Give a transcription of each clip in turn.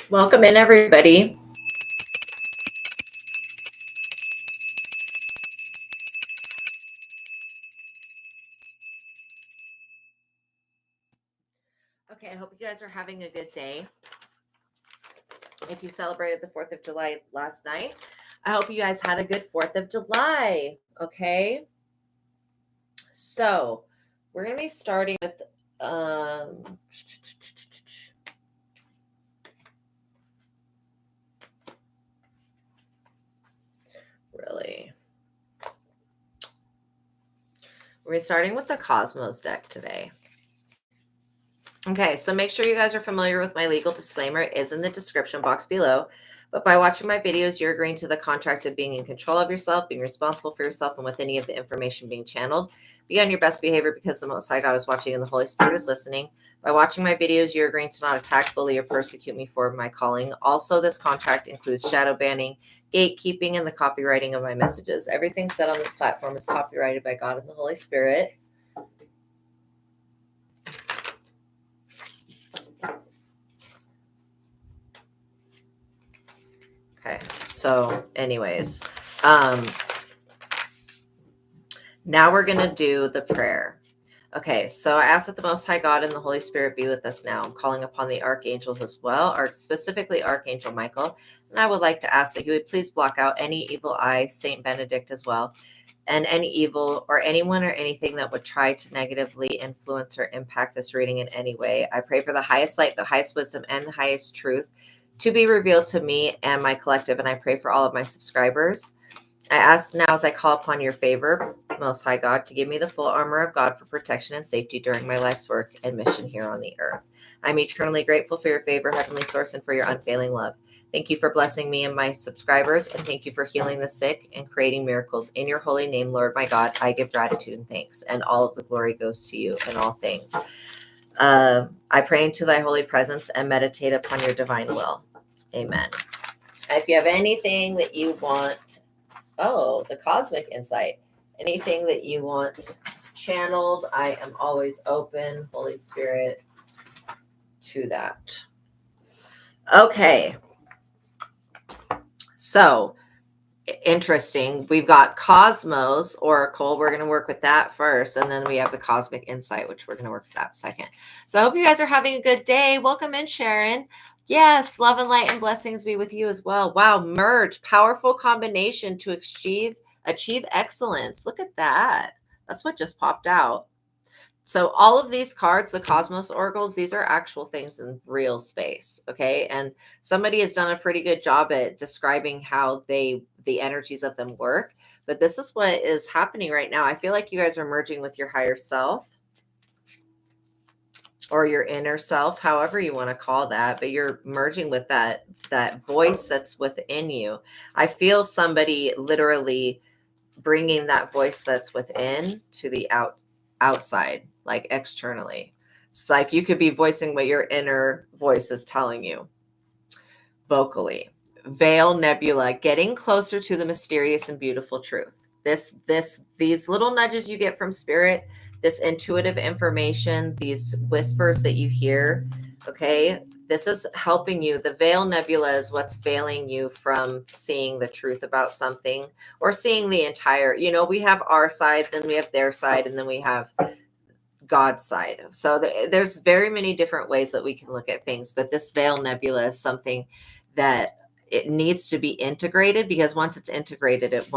Welcome in, everybody. Okay, I hope you guys are having a good day. If you celebrated the 4th of July last night, I hope you guys had a good 4th of July. Okay. So we're going to be starting with really. We're starting with the Cosmos deck today. Okay, so make sure you guys are familiar with my legal disclaimer. It is in the description box below. But by watching my videos, you're agreeing to the contract of being in control of yourself, being responsible for yourself, and with any of the information being channeled. Be on your best behavior because the Most High God is watching and the Holy Spirit is listening. By watching my videos, you're agreeing to not attack, bully, or persecute me for my calling. Also, this contract includes shadow banning, gatekeeping, and the copywriting of my messages. Everything said on this platform is copyrighted by God and the Holy Spirit. Okay, so anyways, now we're going to do the prayer. Okay, so I ask that the Most High God and the Holy Spirit be with us now. I'm calling upon the archangels as well, specifically Archangel Michael. And I would like to ask that he would please block out any evil eye, Saint Benedict as well, and any evil or anyone or anything that would try to negatively influence or impact this reading in any way. I pray for the highest light, the highest wisdom, and the highest truth to be revealed to me and my collective. And I pray for all of my subscribers. I ask now as I call upon your favor, Most High God, to give me the full armor of God for protection and safety during my life's work and mission here on the earth. I'm eternally grateful for your favor, Heavenly Source, and for your unfailing love. Thank you for blessing me and my subscribers, and thank you for healing the sick and creating miracles. In your holy name, Lord my God, I give gratitude and thanks, and all of the glory goes to you in all things. I pray into thy holy presence and meditate upon your divine will. Amen. If you have anything that you want, the cosmic insight, anything that you want channeled, I am always open, Holy Spirit, to that. Okay. So interesting. We've got Cosmos Oracle. We're going to work with that first. And then we have the Cosmic Insight, which we're going to work with that second. So I hope you guys are having a good day. Welcome in, Sharon. Yes, love and light and blessings be with you as well. Wow, merge, powerful combination to achieve excellence. Look at that. That's what just popped out. So all of these cards, the Cosmos Oracles, these are actual things in real space, okay? And somebody has done a pretty good job at describing how the energies of them work. But this is what is happening right now. I feel like you guys are merging with your higher self or your inner self, however you want to call that, but you're merging with that voice that's within you. I feel somebody literally bringing that voice that's within to the outside, like externally. It's like you could be voicing what your inner voice is telling you vocally. Veil Nebula, getting closer to the mysterious and beautiful truth. These little nudges you get from spirit, this intuitive information, these whispers that you hear, okay, this is helping you. The Veil Nebula is what's veiling you from seeing the truth about something or seeing the entire, we have our side, then we have their side, and then we have God's side. So there's very many different ways that we can look at things, but this Veil Nebula is something that it needs to be integrated, because once it's integrated, it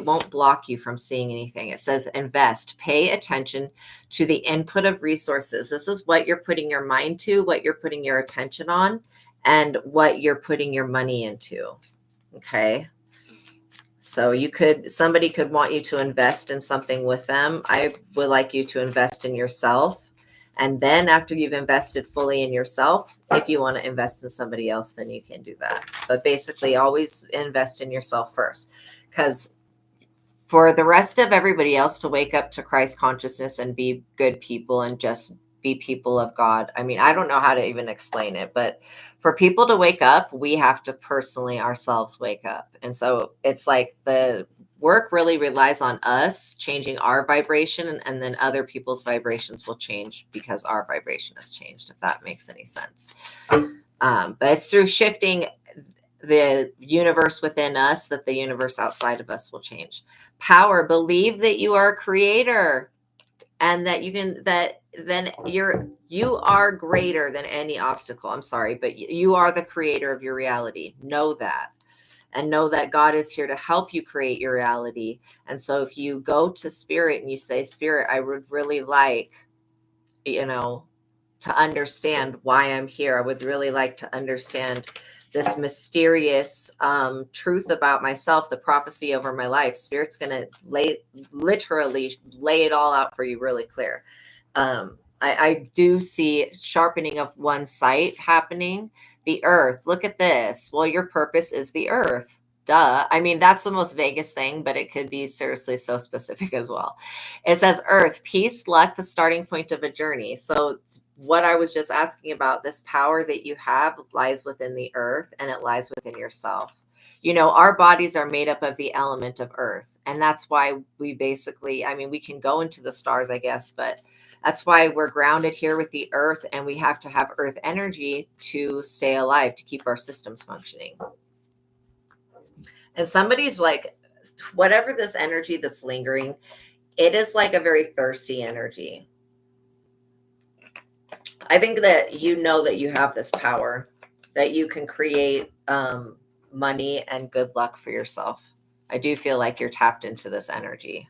won't block you from seeing anything. It says invest, pay attention to the input of resources. This is what you're putting your mind to, what you're putting your attention on, and what you're putting your money into. Okay. So somebody could want you to invest in something with them. I would like you to invest in yourself. And then after you've invested fully in yourself, if you want to invest in somebody else, then you can do that. But basically always invest in yourself first, because for the rest of everybody else to wake up to Christ consciousness and be good people and just be people of God. I mean, I don't know how to even explain it, but for people to wake up, we have to personally ourselves wake up. And so it's like the work really relies on us changing our vibration, and then other people's vibrations will change because our vibration has changed, if that makes any sense. But it's through shifting the universe within us that the universe outside of us will change. Power, believe that you are a creator and that you can, that then you are greater than any obstacle. I'm sorry, but you are the creator of your reality. Know that. And know that God is here to help you create your reality. And so if you go to spirit and you say, Spirit, I would really like, to understand why I'm here. I would really like to understand this mysterious truth about myself, the prophecy over my life. Spirit's going to literally lay it all out for you really clear. I do see sharpening of one sight happening. The earth, look at this. Well, your purpose is the earth. Duh. I mean, that's the most vaguest thing, but it could be seriously so specific as well. It says earth, peace, luck, the starting point of a journey. So what I was just asking about, this power that you have lies within the earth and it lies within yourself. Our bodies are made up of the element of earth. And that's why we basically, we can go into the stars, I guess, but that's why we're grounded here with the earth, and we have to have earth energy to stay alive, to keep our systems functioning. And somebody's like, whatever this energy that's lingering, it is like a very thirsty energy. I think that that you have this power, that you can create money and good luck for yourself. I do feel like you're tapped into this energy.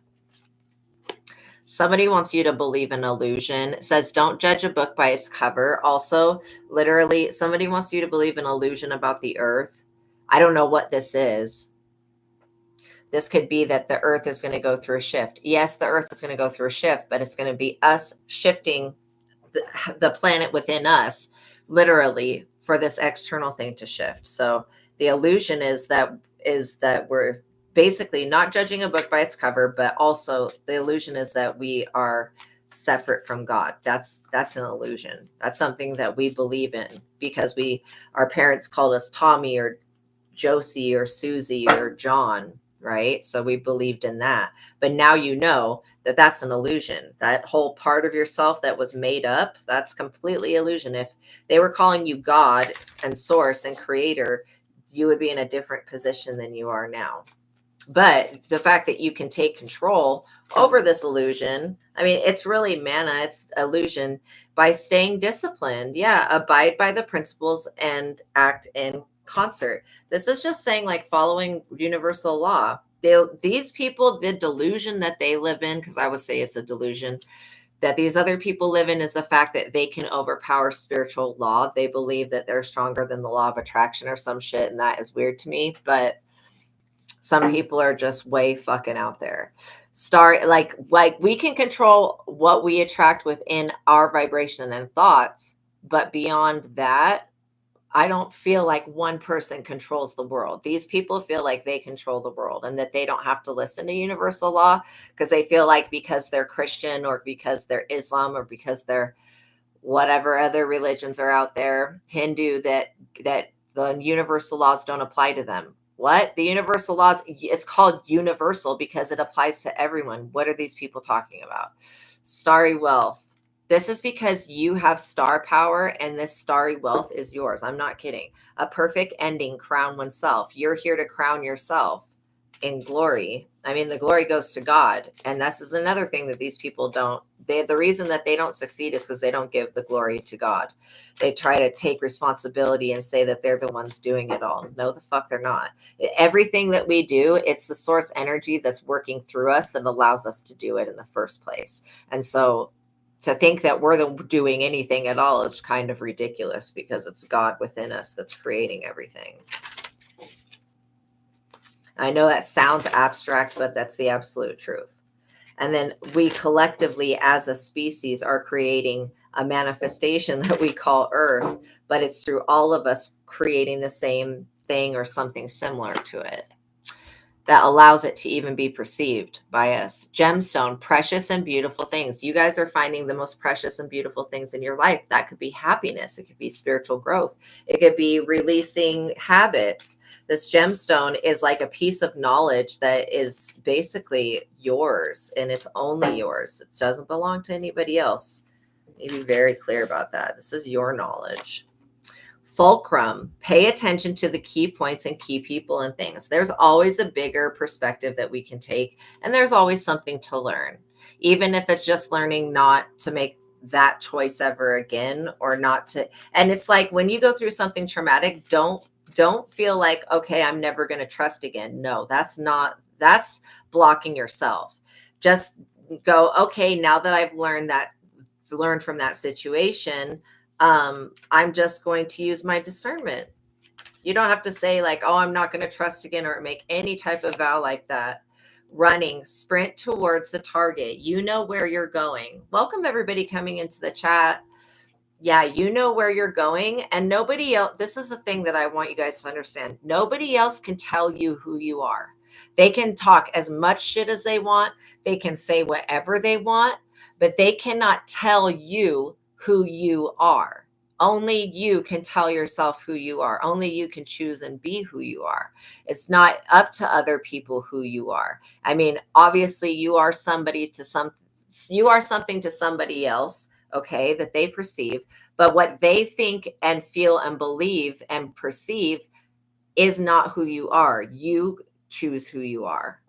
Somebody wants you to believe in illusion. It says, don't judge a book by its cover. Also, literally, somebody wants you to believe in illusion about the earth. I don't know what this is. This could be that the earth is going to go through a shift. Yes, the earth is going to go through a shift, but it's going to be us shifting the planet within us, literally, for this external thing to shift. So the illusion is that we're basically not judging a book by its cover, but also the illusion is that we are separate from God. That's an illusion. That's something that we believe in because our parents called us Tommy or Josie or Susie or John, right? So we believed in that. But now you know that that's an illusion. That whole part of yourself that was made up, that's completely illusion. If they were calling you God and source and creator, you would be in a different position than you are now. But the fact that you can take control over this illusion, it's really mana, it's illusion, by staying disciplined. Yeah, abide by the principles and act in concert. This is just saying, like, following universal law. These people, the delusion that they live in, because I would say it's a delusion that these other people live in, is the fact that they can overpower spiritual law. They believe that they're stronger than the law of attraction or some shit, and that is weird to me. But some people are just way fucking out there. Like we can control what we attract within our vibration and thoughts, but beyond that, I don't feel like one person controls the world. These people feel like they control the world and that they don't have to listen to universal law because they feel like because they're Christian or because they're Islam or because they're whatever other religions are out there, Hindu, that the universal laws don't apply to them. What? The universal laws, it's called universal because it applies to everyone. What are these people talking about? Starry wealth. This is because you have star power and this starry wealth is yours. I'm not kidding. A perfect ending, crown oneself. You're here to crown yourself in glory. The glory goes to God. And this is another thing that these people don't. The reason that they don't succeed is because they don't give the glory to God. They try to take responsibility and say that they're the ones doing it all. No, the fuck they're not. Everything that we do, it's the source energy that's working through us that allows us to do it in the first place. And so to think that we're doing anything at all is kind of ridiculous because it's God within us that's creating everything. I know that sounds abstract, but that's the absolute truth. And then we collectively as a species are creating a manifestation that we call Earth, but it's through all of us creating the same thing or something similar to it that allows it to even be perceived by us. Gemstone, precious and beautiful things. You guys are finding the most precious and beautiful things in your life. That could be happiness. It could be spiritual growth. It could be releasing habits. This gemstone is like a piece of knowledge that is basically yours and it's only yours. It doesn't belong to anybody else. Be very clear about that. This is your knowledge. Fulcrum, pay attention to the key points and key people and things. There's always a bigger perspective that we can take, and there's always something to learn, even if it's just learning not to make that choice ever again, or not to. And it's like when you go through something traumatic, don't feel like, okay, I'm never going to trust again. No, that's blocking yourself. Just go, okay, now that I've learned from that situation, I'm just going to use my discernment. You don't have to say like, oh, I'm not going to trust again, or make any type of vow like that. Running, sprint towards the target. You know where you're going. Welcome everybody coming into the chat. Yeah, you know where you're going, and nobody else. This is the thing that I want you guys to understand. Nobody else can tell you who you are. They can talk as much shit as they want. They can say whatever they want, but they cannot tell you who you are. Only you can tell yourself who you are. Only you can choose and be who you are. It's not up to other people who you are. I mean, obviously you are something to somebody else, okay, that they perceive, but what they think and feel and believe and perceive is not who you are. You choose who you are.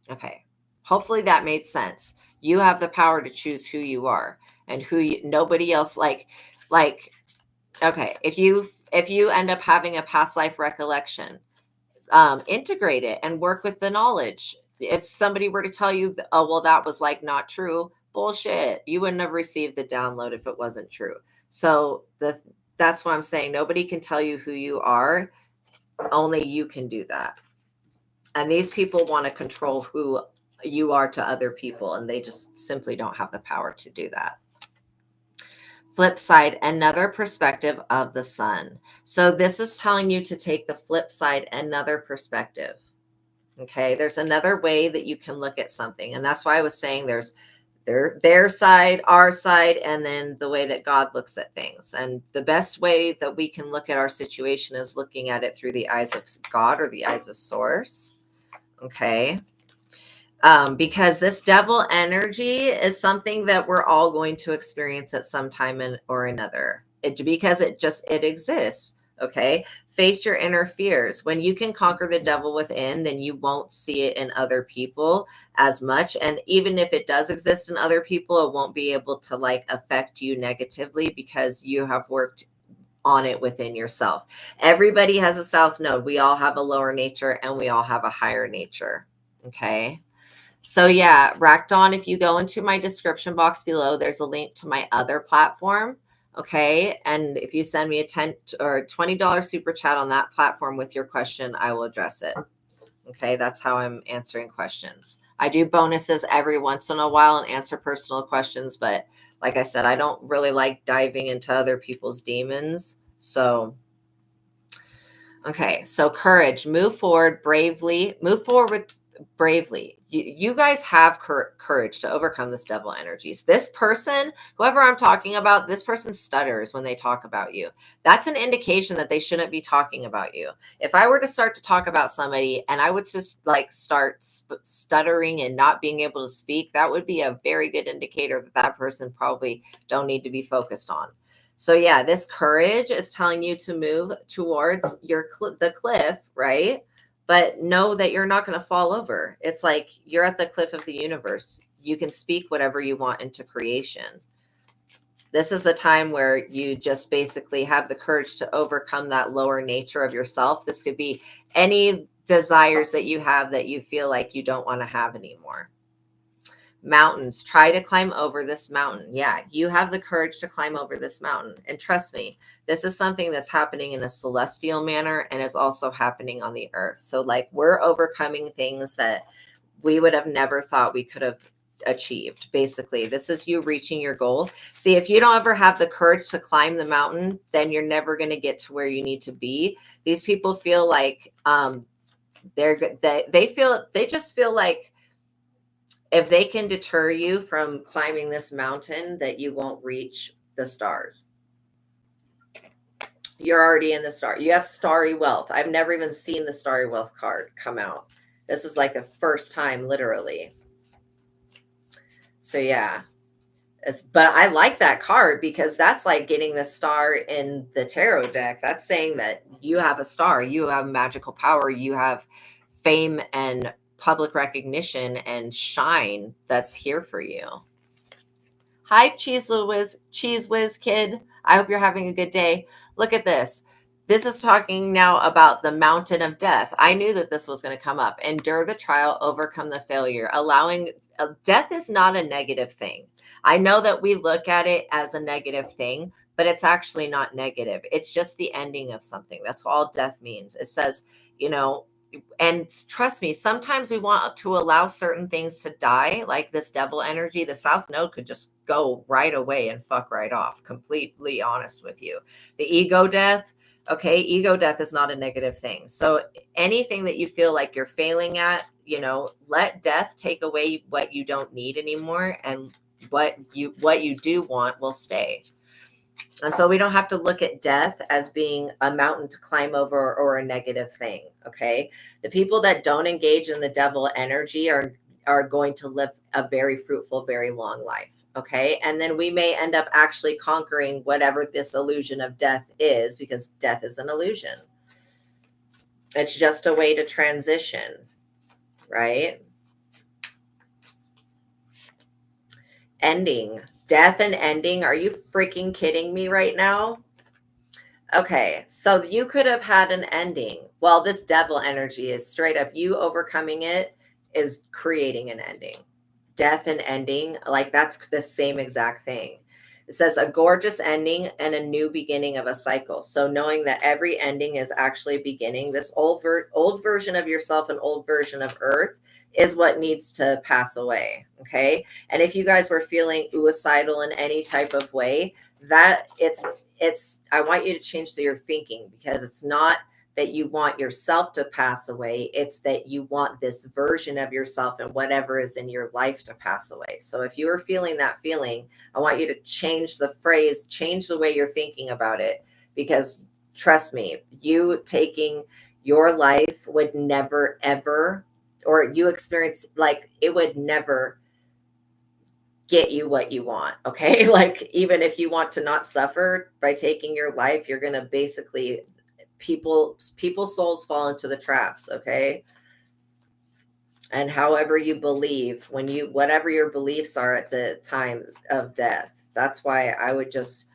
Okay. Hopefully that made sense. You have the power to choose who you are, and nobody else like, okay. If you end up having a past life recollection, integrate it and work with the knowledge. If somebody were to tell you, oh, well, that was like not true, bullshit. You wouldn't have received the download if it wasn't true. So that's why I'm saying nobody can tell you who you are. Only you can do that. And these people want to control who you are to other people, and they just simply don't have the power to do that. Flip side, another perspective of the sun. So this is telling you to take the flip side, another perspective. Okay, there's another way that you can look at something. And that's why I was saying there's their side, our side, and then the way that God looks at things. And the best way that we can look at our situation is looking at it through the eyes of God, or the eyes of source. Okay. Because this devil energy is something that we're all going to experience at some time or another. Because it exists. Okay. Face your inner fears. When you can conquer the devil within, then you won't see it in other people as much. And even if it does exist in other people, it won't be able to like affect you negatively, because you have worked on it within yourself. Everybody has a south node. We all have a lower nature, and we all have a higher nature. Okay. So yeah, Rackdawn, if you go into my description box below, there's a link to my other platform. Okay. And if you send me a $10 or $20 super chat on that platform with your question, I will address it. Okay. That's how I'm answering questions. I do bonuses every once in a while and answer personal questions. But like I said, I don't really like diving into other people's demons. So, okay. So courage, move forward bravely, You guys have courage to overcome this devil energies. This person, whoever I'm talking about, this person stutters when they talk about you. That's an indication that they shouldn't be talking about you. If I were to start to talk about somebody and I would just like start stuttering and not being able to speak, that would be a very good indicator that that person probably don't need to be focused on. So yeah, this courage is telling you to move towards the cliff, right? But know that you're not going to fall over. It's like you're at the cliff of the universe. You can speak whatever you want into creation. This is a time where you just basically have the courage to overcome that lower nature of yourself. This could be any desires that you have that you feel like you don't want to have anymore. Mountains, try to climb over this mountain. Yeah, you have the courage to climb over this mountain. And trust me, this is something that's happening in a celestial manner and is also happening on the earth. So like we're overcoming things that we would have never thought we could have achieved. Basically, this is you reaching your goal. See, if you don't ever have the courage to climb the mountain, then you're never going to get to where you need to be. These people feel like they just feel like if they can deter you from climbing this mountain, that you won't reach the stars. You're already in the star. You have starry wealth. I've never even seen the starry wealth card come out. This is like the first time, literally. So yeah, But I like that card because that's like getting the star in the tarot deck. That's saying that you have a star, you have magical power, you have fame and public recognition and shine that's here for you. Hi, Cheese Whiz Kid. I hope you're having a good day. Look at this. This is talking now about the mountain of death. I knew that this was going to come up. Endure the trial, overcome the failure. Allowing death is not a negative thing. I know that we look at it as a negative thing, but it's actually not negative. It's just the ending of something. That's all death means. It says, you know, and trust me, sometimes we want to allow certain things to die, like this devil energy. The South Node could just go right away and fuck right off. Completely honest with you. The ego death, okay, ego death is not a negative thing. So anything that you feel like you're failing at, you know, let death take away what you don't need anymore, and what you do want will stay. And so we don't have to look at death as being a mountain to climb over or a negative thing. Okay. The people that don't engage in the devil energy are going to live a very fruitful, very long life. Okay. And then we may end up actually conquering whatever this illusion of death is, because death is an illusion. It's just a way to transition, right? Ending. Death and ending. Are you freaking kidding me right now? Okay, so you could have had an ending. Well, this devil energy is straight up you overcoming it is creating an ending. Death and ending, like that's the same exact thing. It says a gorgeous ending and a new beginning of a cycle. So knowing that every ending is actually beginning, this old version of yourself and old version of Earth is what needs to pass away. Okay. And if you guys were feeling suicidal in any type of way, that it's I want you to change your thinking, because it's not that you want yourself to pass away, it's that you want this version of yourself and whatever is in your life to pass away. So if you are feeling that feeling, I want you to change the phrase, change the way you're thinking about it, because trust me, you taking your life would never ever, or you experience, like, it would never get you what you want. Okay. Like, even if you want to not suffer by taking your life, you're going to basically, people's souls fall into the traps. Okay. And however you believe, whatever your beliefs are at the time of death, that's why I would just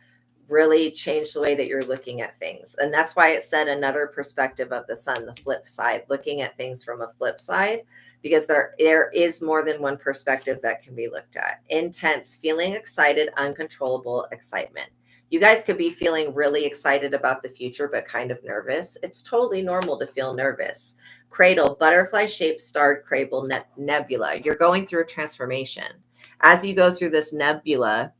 really change the way that you're looking at things. And that's why it said another perspective of the sun, the flip side, looking at things from a flip side, because there is more than one perspective that can be looked at. Intense, feeling excited, uncontrollable excitement. You guys could be feeling really excited about the future, but kind of nervous. It's totally normal to feel nervous. Cradle, butterfly shaped starred cradle nebula. You're going through a transformation. As you go through this nebula,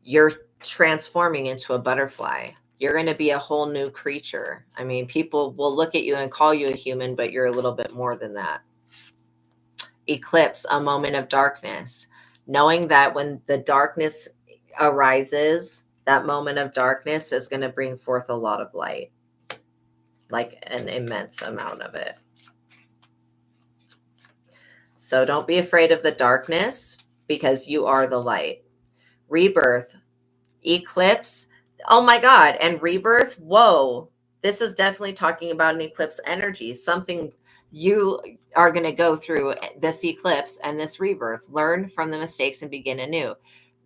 you're transforming into a butterfly. You're going to be a whole new creature. I mean, people will look at you and call you a human, but you're a little bit more than that. Eclipse, a moment of darkness. Knowing that when the darkness arises, that moment of darkness is going to bring forth a lot of light, like an immense amount of it. So don't be afraid of the darkness, because you are the light. Rebirth, eclipse. Oh my God. And rebirth. Whoa. This is definitely talking about an eclipse energy. Something you are going to go through this eclipse and this rebirth. Learn from the mistakes and begin anew.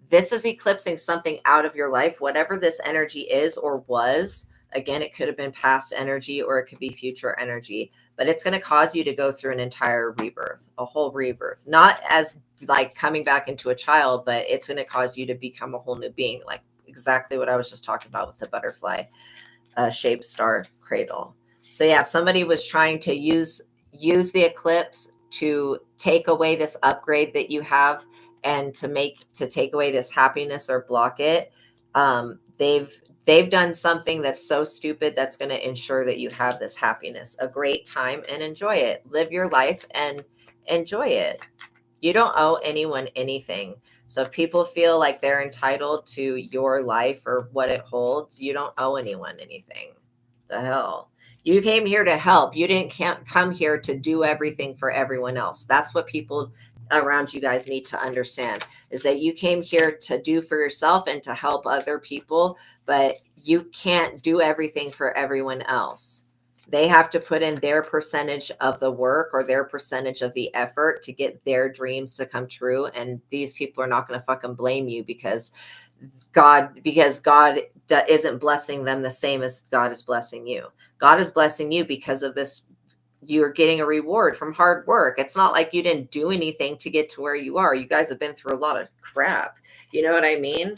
This is eclipsing something out of your life, whatever this energy is or was. Again, it could have been past energy or it could be future energy, but it's going to cause you to go through an entire rebirth, a whole rebirth, not as like coming back into a child, but it's going to cause you to become a whole new being, like exactly what I was just talking about with the butterfly shaped star cradle. So yeah, if somebody was trying to use the eclipse to take away this upgrade that you have and to take away this happiness or block it, they've done something that's so stupid that's going to ensure that you have this happiness, a great time, and enjoy it. Live your life and enjoy it. You don't owe anyone anything. So if people feel like they're entitled to your life or what it holds, you don't owe anyone anything. The hell? You came here to help. You didn't come here to do everything for everyone else. That's what people around you guys need to understand is that you came here to do for yourself and to help other people, but you can't do everything for everyone else. They have to put in their percentage of the work or their percentage of the effort to get their dreams to come true. And these people are not going to fucking blame you because God isn't blessing them the same as God is blessing you. God is blessing you because of this. You're getting a reward from hard work. It's not like you didn't do anything to get to where you are. You guys have been through a lot of crap. You know what I mean?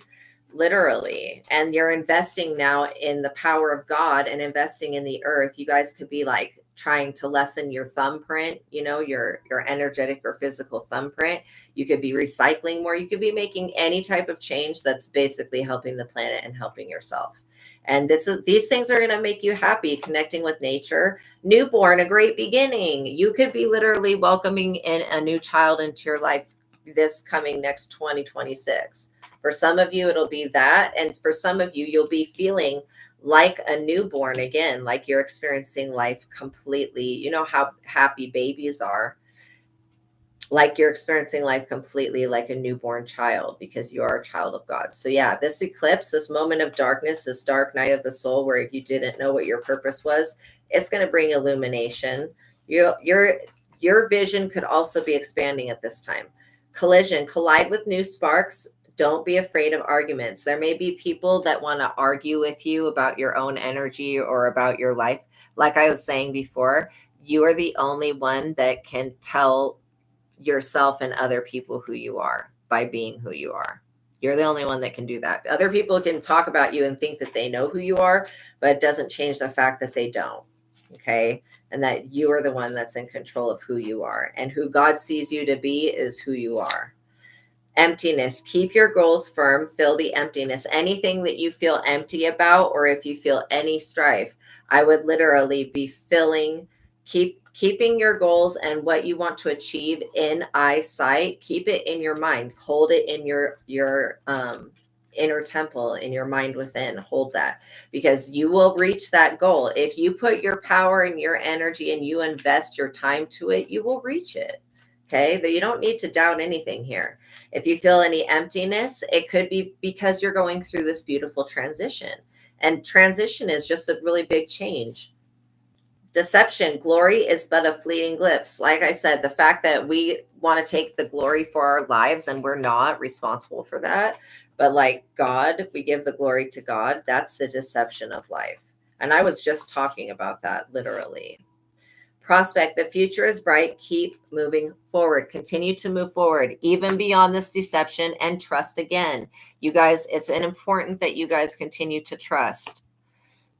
Literally. And you're investing now in the power of God and investing in the earth. You guys could be like trying to lessen your thumbprint, your energetic or physical thumbprint. You could be recycling more. You could be making any type of change that's basically helping the planet and helping yourself. And these things are going to make you happy, connecting with nature. Newborn, a great beginning. You could be literally welcoming in a new child into your life this coming next 2026. For some of you, it'll be that. And for some of you, you'll be feeling like a newborn again, like you're experiencing life completely. You know how happy babies are. Like you're experiencing life completely like a newborn child because you are a child of God. So yeah, this eclipse, this moment of darkness, this dark night of the soul where you didn't know what your purpose was, it's going to bring illumination. Your vision could also be expanding at this time. Collision, collide with new sparks. Don't be afraid of arguments. There may be people that want to argue with you about your own energy or about your life. Like I was saying before, you are the only one that can tell yourself and other people who you are by being who you are. You're the only one that can do that. Other people can talk about you and think that they know who you are, but it doesn't change the fact that they don't. Okay. And that you are the one that's in control of who you are, and who God sees you to be is who you are. Emptiness. Keep your goals firm. Fill the emptiness. Anything that you feel empty about, or if you feel any strife, I would literally be keeping your goals and what you want to achieve in eyesight. Keep it in your mind. Hold it in your inner temple, in your mind within. Hold that, because you will reach that goal. If you put your power and your energy and you invest your time to it, you will reach it. Okay. You don't need to doubt anything here. If you feel any emptiness, it could be because you're going through this beautiful transition. And transition is just a really big change. Deception. Glory is but a fleeting glimpse. Like I said, the fact that we want to take the glory for our lives and we're not responsible for that. But like God, we give the glory to God. That's the deception of life. And I was just talking about that literally. Prospect, the future is bright. Keep moving forward. Continue to move forward, even beyond this deception, and trust again. You guys, it's important that you guys continue to trust.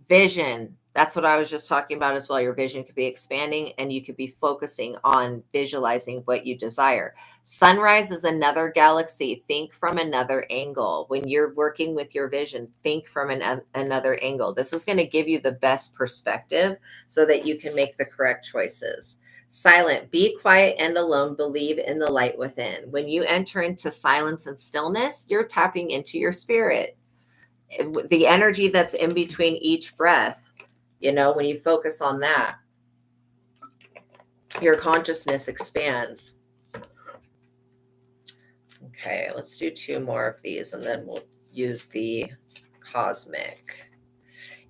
Vision. That's what I was just talking about as well. Your vision could be expanding and you could be focusing on visualizing what you desire. Sunrise is another galaxy. Think from another angle. When you're working with your vision, think from another angle. This is going to give you the best perspective so that you can make the correct choices. Silent. Be quiet and alone. Believe in the light within. When you enter into silence and stillness, you're tapping into your spirit. The energy that's in between each breath, when you focus on that, your consciousness expands. Okay, let's do 2 more of these and then we'll use the cosmic.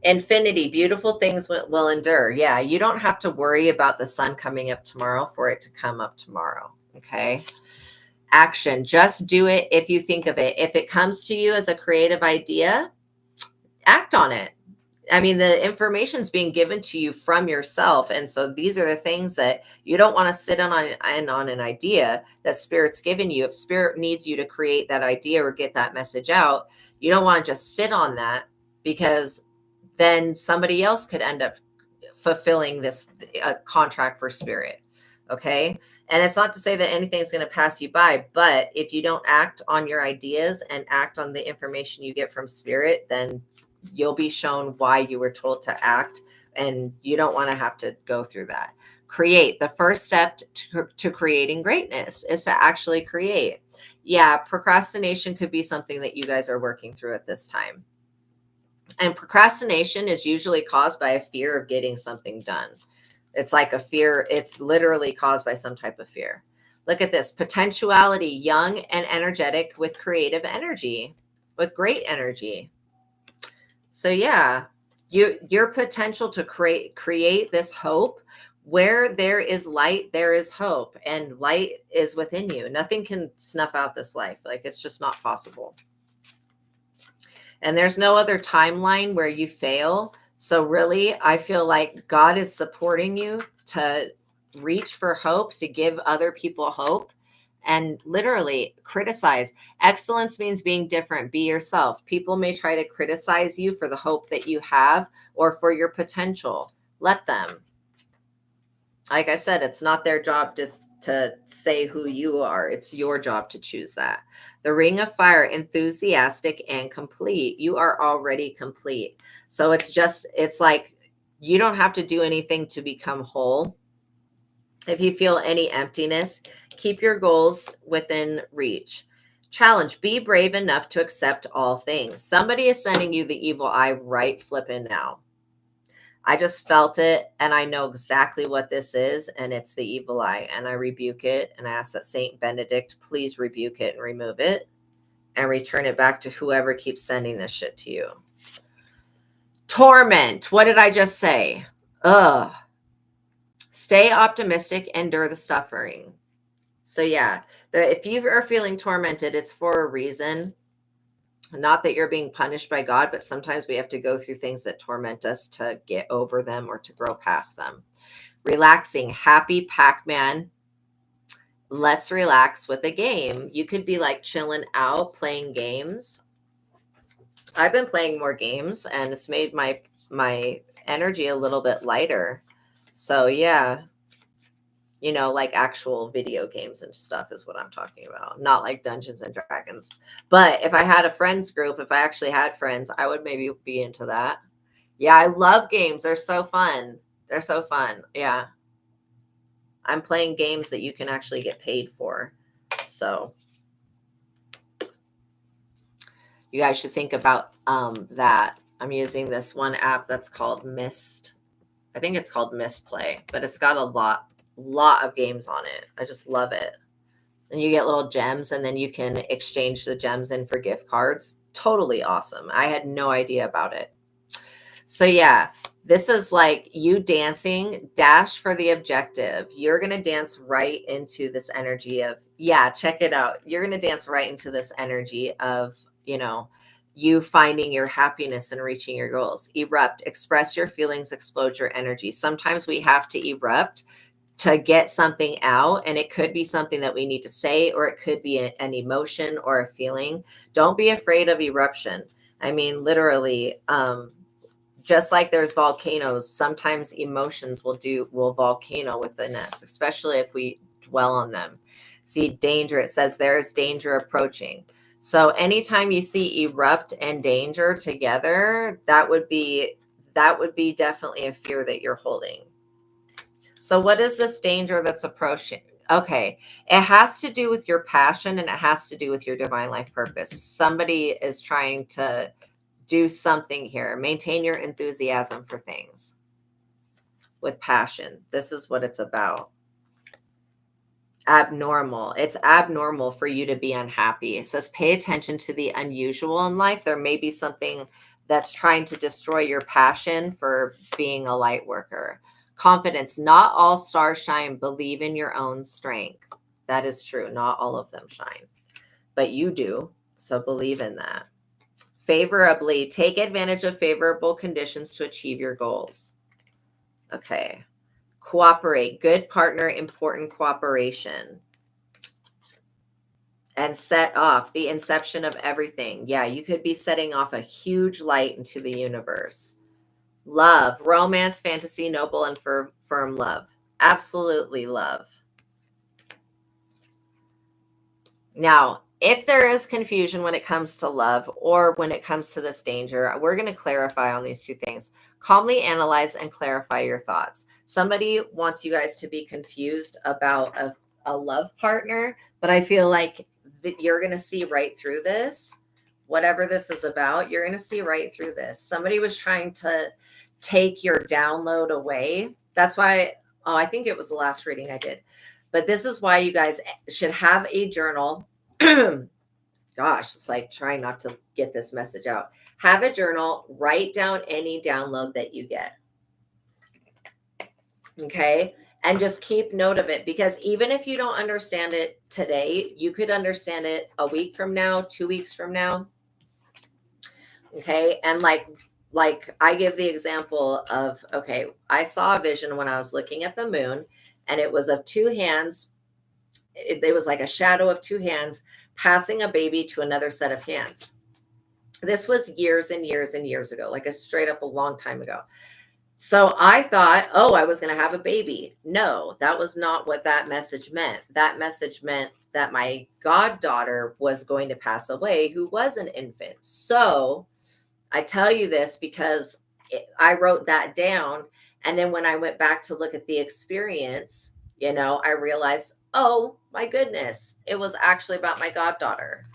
Infinity, beautiful things will endure. Yeah, you don't have to worry about the sun coming up tomorrow for it to come up tomorrow. Okay. Action, just do it if you think of it. If it comes to you as a creative idea, act on it. I mean, the information's being given to you from yourself. And so these are the things that you don't want to sit on an idea that Spirit's given you. If Spirit needs you to create that idea or get that message out, you don't want to just sit on that, because then somebody else could end up fulfilling this contract for Spirit. Okay. And it's not to say that anything's going to pass you by, but if you don't act on your ideas and act on the information you get from Spirit, then you'll be shown why you were told to act, and you don't want to have to go through that. Create. The first step to creating greatness is to actually create. Yeah, procrastination could be something that you guys are working through at this time. And procrastination is usually caused by a fear of getting something done. It's like a fear. It's literally caused by some type of fear. Look at this. Potentiality, young and energetic with creative energy, with great energy. So yeah, your potential to create this hope. Where there is light, there is hope, and light is within you. Nothing can snuff out this life. Like, it's just not possible. And there's no other timeline where you fail. So really, I feel like God is supporting you to reach for hope, to give other people hope, and literally criticize. Excellence means being different. Be yourself. People may try to criticize you for the hope that you have or for your potential. Let them. Like I said, it's not their job just to say who you are. It's your job to choose that. The Ring of Fire, enthusiastic and complete. You are already complete. So it's like you don't have to do anything to become whole. If you feel any emptiness, keep your goals within reach. Challenge, be brave enough to accept all things. Somebody is sending you the evil eye right flipping now. I just felt it, and I know exactly what this is, and it's the evil eye, and I rebuke it, and I ask that Saint Benedict please rebuke it and remove it and return it back to whoever keeps sending this shit to you. Torment. What did I just say? Ugh. Stay optimistic, endure the suffering. So yeah, if you are feeling tormented, it's for a reason. Not that you're being punished by God, but sometimes we have to go through things that torment us to get over them or to grow past them. Relaxing, happy Pac-Man. Let's relax with a game. You could be like chilling out, playing games. I've been playing more games, and it's made my energy a little bit lighter. So yeah, like actual video games and stuff is what I'm talking about. Not like Dungeons and Dragons. But if I had a friends group, if I actually had friends, I would maybe be into that. Yeah, I love games. They're so fun. They're so fun. Yeah. I'm playing games that you can actually get paid for. So you guys should think about that. I'm using this one app that's called Mist. I think it's called Misplay, but it's got a lot of games on it. I just love it. And you get little gems, and then you can exchange the gems in for gift cards. Totally awesome. I had no idea about it. So yeah, this is like you dancing, dash for the objective. You're going to dance right into this energy of, yeah, check it out. You're going to dance right into this energy of, you finding your happiness and reaching your goals. Erupt, express your feelings, explode your energy. Sometimes we have to erupt to get something out, and it could be something that we need to say, or it could be an emotion or a feeling. Don't be afraid of eruption. I mean, literally, just like there's volcanoes, sometimes emotions will volcano within us, especially if we dwell on them. See, danger, it says there's danger approaching. So anytime you see erupt and danger together, that would be definitely a fear that you're holding. So what is this danger that's approaching? Okay, it has to do with your passion, and it has to do with your divine life purpose. Somebody is trying to do something here. Maintain your enthusiasm for things with passion. This is what it's about. Abnormal. It's abnormal for you to be unhappy. It says pay attention to the unusual in life. There may be something that's trying to destroy your passion for being a light worker. Confidence. Not all stars shine. Believe in your own strength. That is true. Not all of them shine, but you do. So believe in that. Favorably. Take advantage of favorable conditions to achieve your goals. Okay. Cooperate. Good partner. Important cooperation. And set off the inception of everything. Yeah, you could be setting off a huge light into the universe. Love, romance, fantasy, noble, and firm love. Absolutely love. Now, if there is confusion when it comes to love or when it comes to this danger, we're going to clarify on these two things. Calmly analyze and clarify your thoughts. Somebody wants you guys to be confused about a love partner, but I feel like that you're going to see right through this. Whatever this is about, you're going to see right through this. Somebody was trying to take your download away. That's why, I think it was the last reading I did. But this is why you guys should have a journal. Gosh, it's like trying not to get this message out. Have a journal, write down any download that you get. Okay. And just keep note of it, because even if you don't understand it today, you could understand it a week from now, 2 weeks from now. Okay. And like I give the example of, okay, I saw a vision when I was looking at the moon, and it was of two hands. It was like a shadow of two hands passing a baby to another set of hands. This was years and years and years ago, like a straight up a long time ago. So I thought, oh, I was going to have a baby. No, that was not what that message meant. That message meant that my goddaughter was going to pass away, who was an infant. So I tell you this because I wrote that down. And then when I went back to look at the experience, I realized, oh my goodness, it was actually about my goddaughter.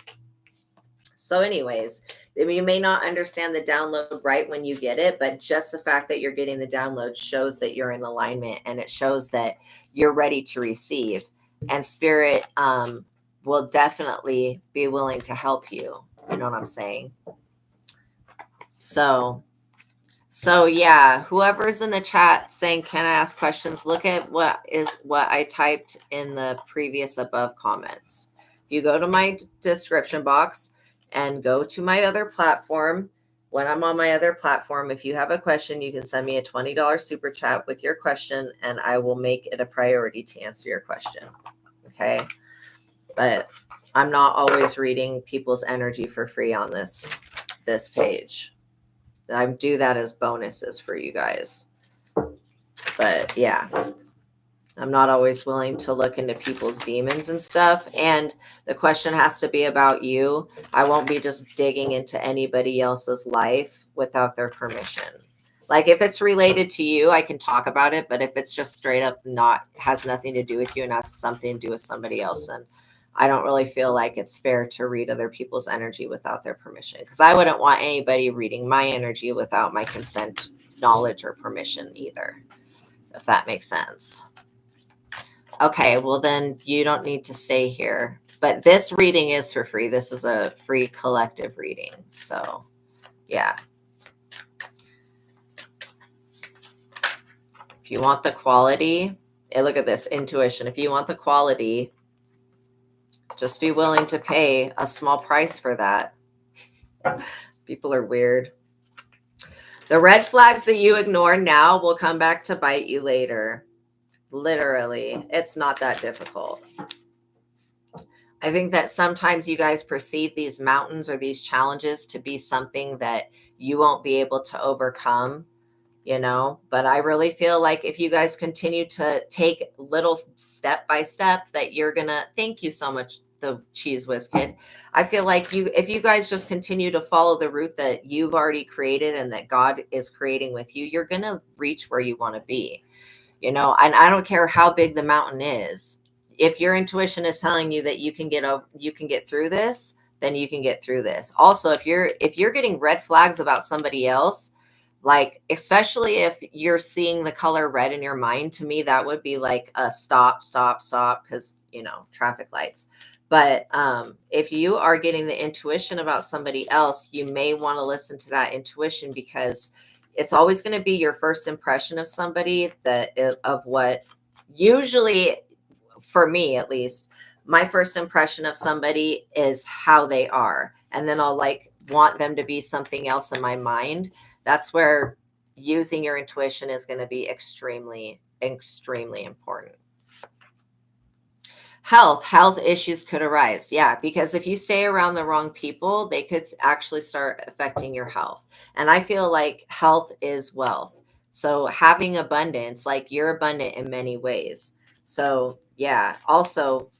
So anyways, you may not understand the download right when you get it, but just the fact that you're getting the download shows that you're in alignment, and it shows that you're ready to receive. And spirit will definitely be willing to help you. You know what I'm saying? So yeah, whoever's in the chat saying, can I ask questions? Look at what I typed in the previous above comments. You go to my description box and go to my other platform. When I'm on my other platform, if you have a question, you can send me a $20 super chat with your question, and I will make it a priority to answer your question. Okay. But I'm not always reading people's energy for free on this page. I do that as bonuses for you guys. But yeah, I'm not always willing to look into people's demons and stuff. And the question has to be about you. I won't be just digging into anybody else's life without their permission. Like if it's related to you, I can talk about it. But if it's just straight up has nothing to do with you and has something to do with somebody else, then I don't really feel like it's fair to read other people's energy without their permission, because I wouldn't want anybody reading my energy without my consent, knowledge, or permission either, if that makes sense. Okay, well then you don't need to stay here. But this reading is for free. This is a free collective reading. So, yeah. If you want the quality, look at this, intuition. If you want the quality, just be willing to pay a small price for that. People are weird. The red flags that you ignore now will come back to bite you later. Literally, it's not that difficult. I think that sometimes you guys perceive these mountains or these challenges to be something that you won't be able to overcome, but I really feel like if you guys continue to take little step by step, that you're gonna, thank you so much, the Cheese Whiz Kid. I feel like if you guys just continue to follow the route that you've already created and that God is creating with you, you're gonna reach where you want to be, and I don't care how big the mountain is. If your intuition is telling you that you can get through this, then you can get through this. Also, if you're getting red flags about somebody else, like especially if you're seeing the color red in your mind, to me that would be like a stop, because traffic lights. But if you are getting the intuition about somebody else, you may want to listen to that intuition, because it's always going to be your first impression of somebody of what, usually for me at least, my first impression of somebody is how they are. And then I'll want them to be something else in my mind. That's where using your intuition is going to be extremely, extremely important. Health issues could arise. Yeah, because if you stay around the wrong people, they could actually start affecting your health. And I feel like health is wealth. So having abundance, like you're abundant in many ways. So yeah, also,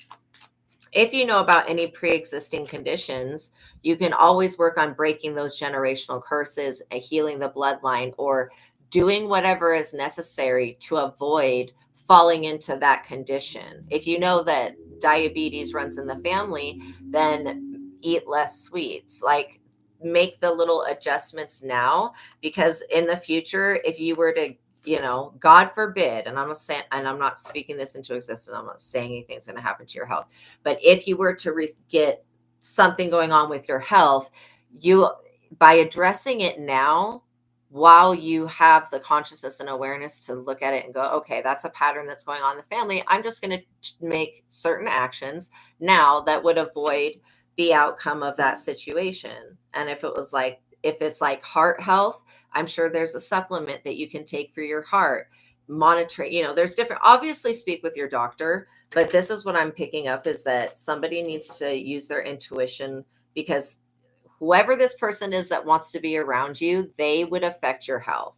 if you know about any pre-existing conditions, you can always work on breaking those generational curses and healing the bloodline, or doing whatever is necessary to avoid falling into that condition. If you know that diabetes runs in the family, then eat less sweets. Make the little adjustments now, because in the future, if you were to you know, God forbid, and I'm not saying, and I'm not speaking this into existence, I'm not saying anything's going to happen to your health, but if you were to get something going on with your health, you, by addressing it now, while you have the consciousness and awareness to look at it and go, okay, that's a pattern that's going on in the family, I'm just going to make certain actions now that would avoid the outcome of that situation. And if it was like, if it's like heart health, I'm sure there's a supplement that you can take for your heart. Monitor, you know, there's different, obviously speak with your doctor, but this is what I'm picking up, is that somebody needs to use their intuition, because whoever this person is that wants to be around you, they would affect your health.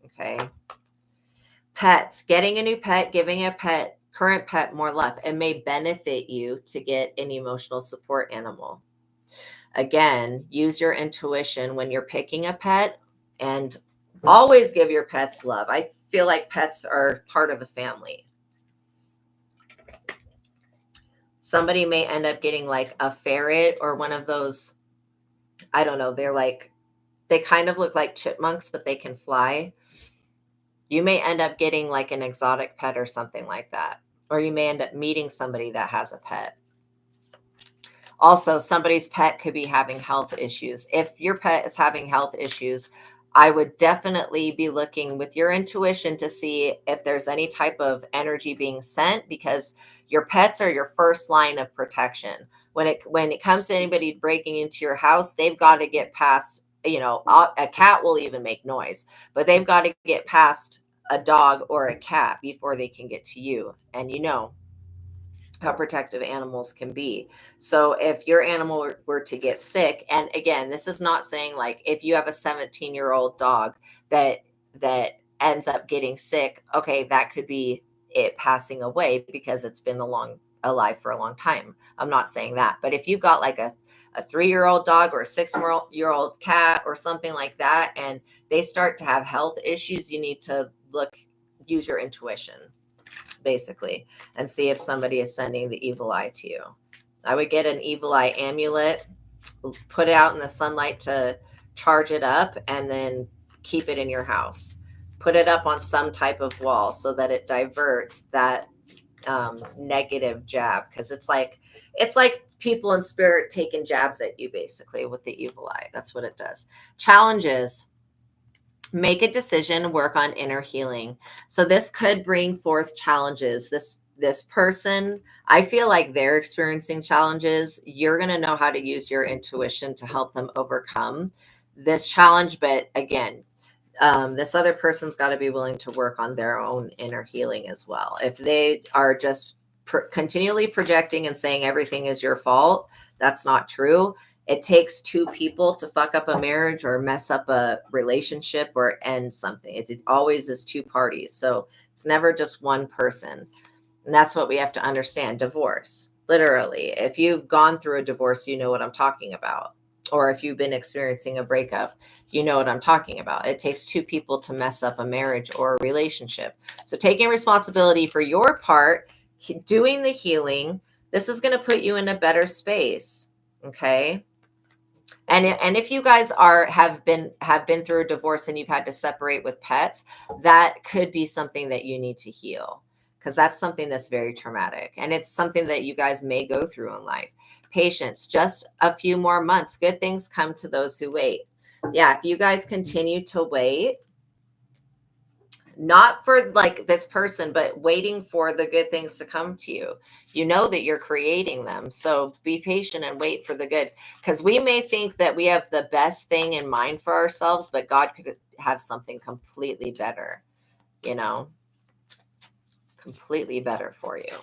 Okay. Pets, getting a new pet, giving a pet, current pet more love, and may benefit you to get an emotional support animal. Again, use your intuition when you're picking a pet, and always give your pets love. I feel like pets are part of the family. Somebody may end up getting like a ferret or one of those, I don't know, they're like, they kind of look like chipmunks, but they can fly. You may end up getting like an exotic pet or something like that. Or you may end up meeting somebody that has a pet. Also, somebody's pet could be having health issues. If your pet is having health issues, I would definitely be looking with your intuition to see if there's any type of energy being sent, because your pets are your first line of protection. When it comes to anybody breaking into your house, they've got to get past, you know, a cat will even make noise, but they've got to get past a dog or a cat before they can get to you. And you know how protective animals can be. So if your animal were to get sick, and again, this is not saying like if you have a 17-year-old dog that ends up getting sick, okay, that could be it passing away because it's been alive for a long time. I'm not saying that. But if you've got like a 3-year-old dog or a 6-year-old cat or something like that, and they start to have health issues, you need to use your intuition, basically, and see if somebody is sending the evil eye to you. I would get an evil eye amulet, put it out in the sunlight to charge it up, and then keep it in your house. Put it up on some type of wall so that it diverts that negative jab, because it's like people in spirit taking jabs at you, basically, with the evil eye. That's what it does. Challenges. Make a decision, work on inner healing. So this could bring forth challenges. This person, I feel like they're experiencing challenges. You're going to know how to use your intuition to help them overcome this challenge. But again, this other person's got to be willing to work on their own inner healing as well. If they are just continually projecting and saying everything is your fault, that's not true. It takes two people to fuck up a marriage or mess up a relationship or end something. It always is two parties. So it's never just one person. And that's what we have to understand. Divorce, literally. If you've gone through a divorce, you know what I'm talking about. Or if you've been experiencing a breakup, you know what I'm talking about. It takes two people to mess up a marriage or a relationship. So taking responsibility for your part, doing the healing, this is going to put you in a better space. Okay. And if you guys have been through a divorce and you've had to separate with pets, that could be something that you need to heal, because that's something that's very traumatic, and it's something that you guys may go through in life. Patience, just a few more months. Good things come to those who wait. Yeah, if you guys continue to wait, not for like this person, but waiting for the good things to come to you. You know that you're creating them. So be patient and wait for the good, because we may think that we have the best thing in mind for ourselves, but God could have something completely better, you know, completely better for you.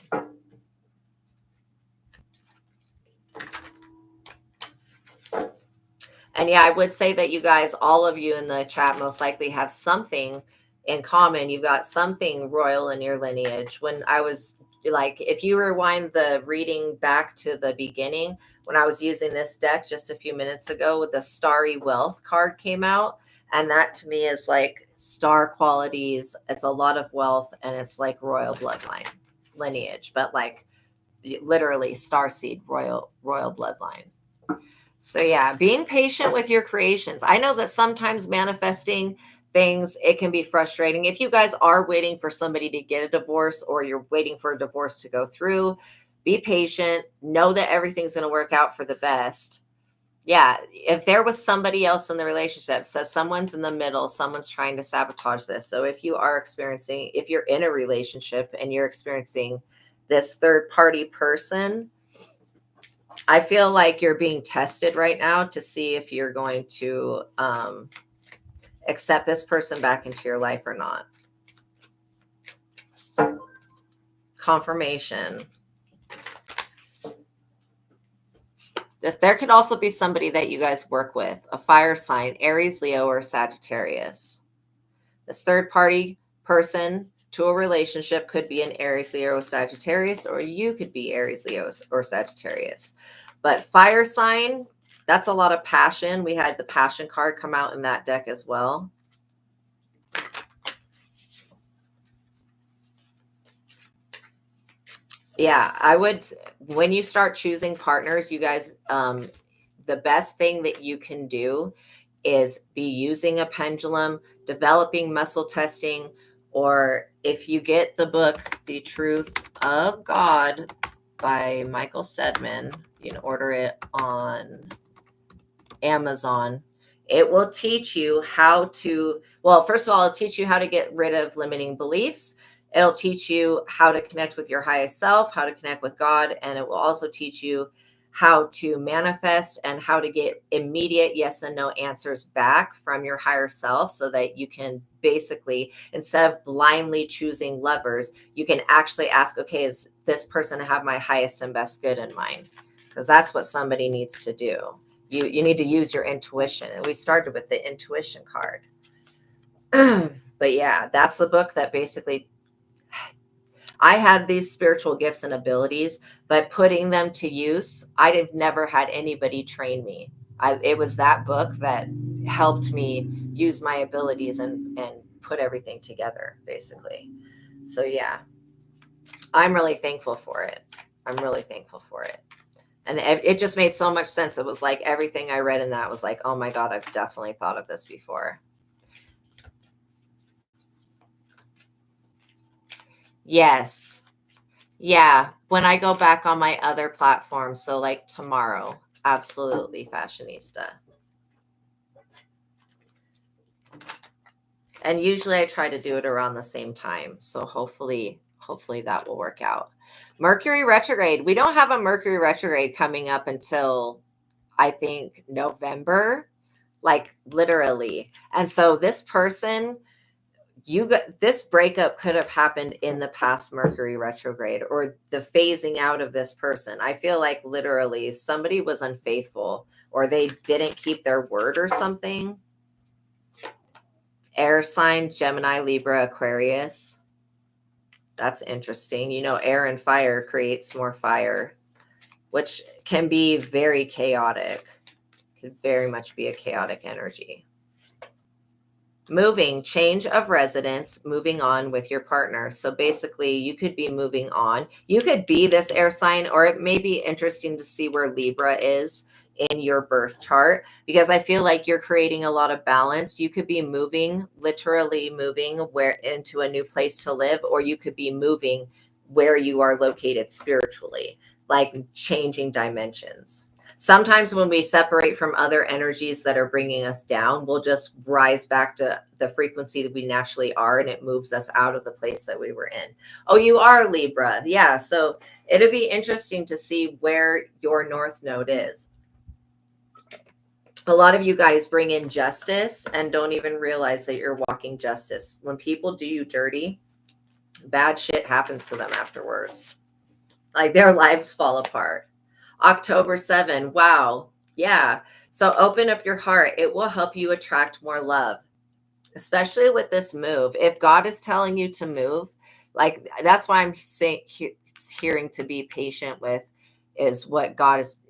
And yeah, I would say that you guys, all of you in the chat, most likely have something in common. You've got something royal in your lineage. When I was like, if you rewind the reading back to the beginning, when I was using this deck just a few minutes ago, with the Starry Wealth card came out. And that to me is like star qualities. It's a lot of wealth, and it's like royal bloodline lineage, but like literally star seed, royal bloodline. So yeah, being patient with your creations. I know that sometimes manifesting things. It can be frustrating. If you guys are waiting for somebody to get a divorce, or you're waiting for a divorce to go through, be patient. Know that everything's going to work out for the best. Yeah, if there was somebody else in the relationship, so someone's in the middle, someone's trying to sabotage this. So if you're in a relationship and you're experiencing this third party person, I feel like you're being tested right now to see if you're going to accept this person back into your life or not. Confirmation. There could also be somebody that you guys work with, a fire sign, Aries, Leo, or Sagittarius. This third party person to a relationship could be an Aries, Leo, or Sagittarius, or you could be Aries, Leo, or Sagittarius. But fire sign, that's a lot of passion. We had the passion card come out in that deck as well. Yeah, I would, when you start choosing partners, you guys, the best thing that you can do is be using a pendulum, developing muscle testing, or if you get the book, The Truth of God by Michael Stedman, you can order it on Amazon. It will teach you how to, well, first of all, it'll teach you how to get rid of limiting beliefs. It'll teach you how to connect with your highest self, how to connect with God, and it will also teach you how to manifest and how to get immediate yes and no answers back from your higher self, so that you can basically, instead of blindly choosing lovers, you can actually ask, okay, is this person have my highest and best good in mind? Because that's what somebody needs to do. You need to use your intuition. And we started with the intuition card. But yeah, that's the book that basically, I had these spiritual gifts and abilities, but putting them to use, I've never had anybody train me. It was that book that helped me use my abilities and put everything together, basically. So yeah, I'm really thankful for it. I'm really thankful for it. And it just made so much sense. It was like everything I read in that was like, oh my God, I've definitely thought of this before. Yes. Yeah. When I go back on my other platforms, so like tomorrow, absolutely fashionista. And usually I try to do it around the same time. So hopefully that will work out. Mercury retrograde. We don't have a Mercury retrograde coming up until, I think, November, like literally. And so this person, this breakup could have happened in the past Mercury retrograde, or the phasing out of this person. I feel like literally somebody was unfaithful, or they didn't keep their word or something. Air sign, Gemini, Libra, Aquarius. That's interesting. You know, air and fire creates more fire, which can be very chaotic. Could very much be a chaotic energy. Moving, change of residence, moving on with your partner. So basically, you could be moving on. You could be this air sign, or it may be interesting to see where Libra is in your birth chart, because I feel like you're creating a lot of balance. You could be moving, literally moving into a new place to live, or you could be moving where you are located spiritually, like changing dimensions. Sometimes when we separate from other energies that are bringing us down, we'll just rise back to the frequency that we naturally are, and it moves us out of the place that we were in. Oh, you are Libra. Yeah. So it'll be interesting to see where your North Node is. A lot of you guys bring in justice and don't even realize that you're walking justice. When people do you dirty, bad shit happens to them afterwards. Like their lives fall apart. October 7. Wow. Yeah. So open up your heart. It will help you attract more love, especially with this move. If God is telling you to move, like that's why I'm saying, hearing to be patient with, is what God is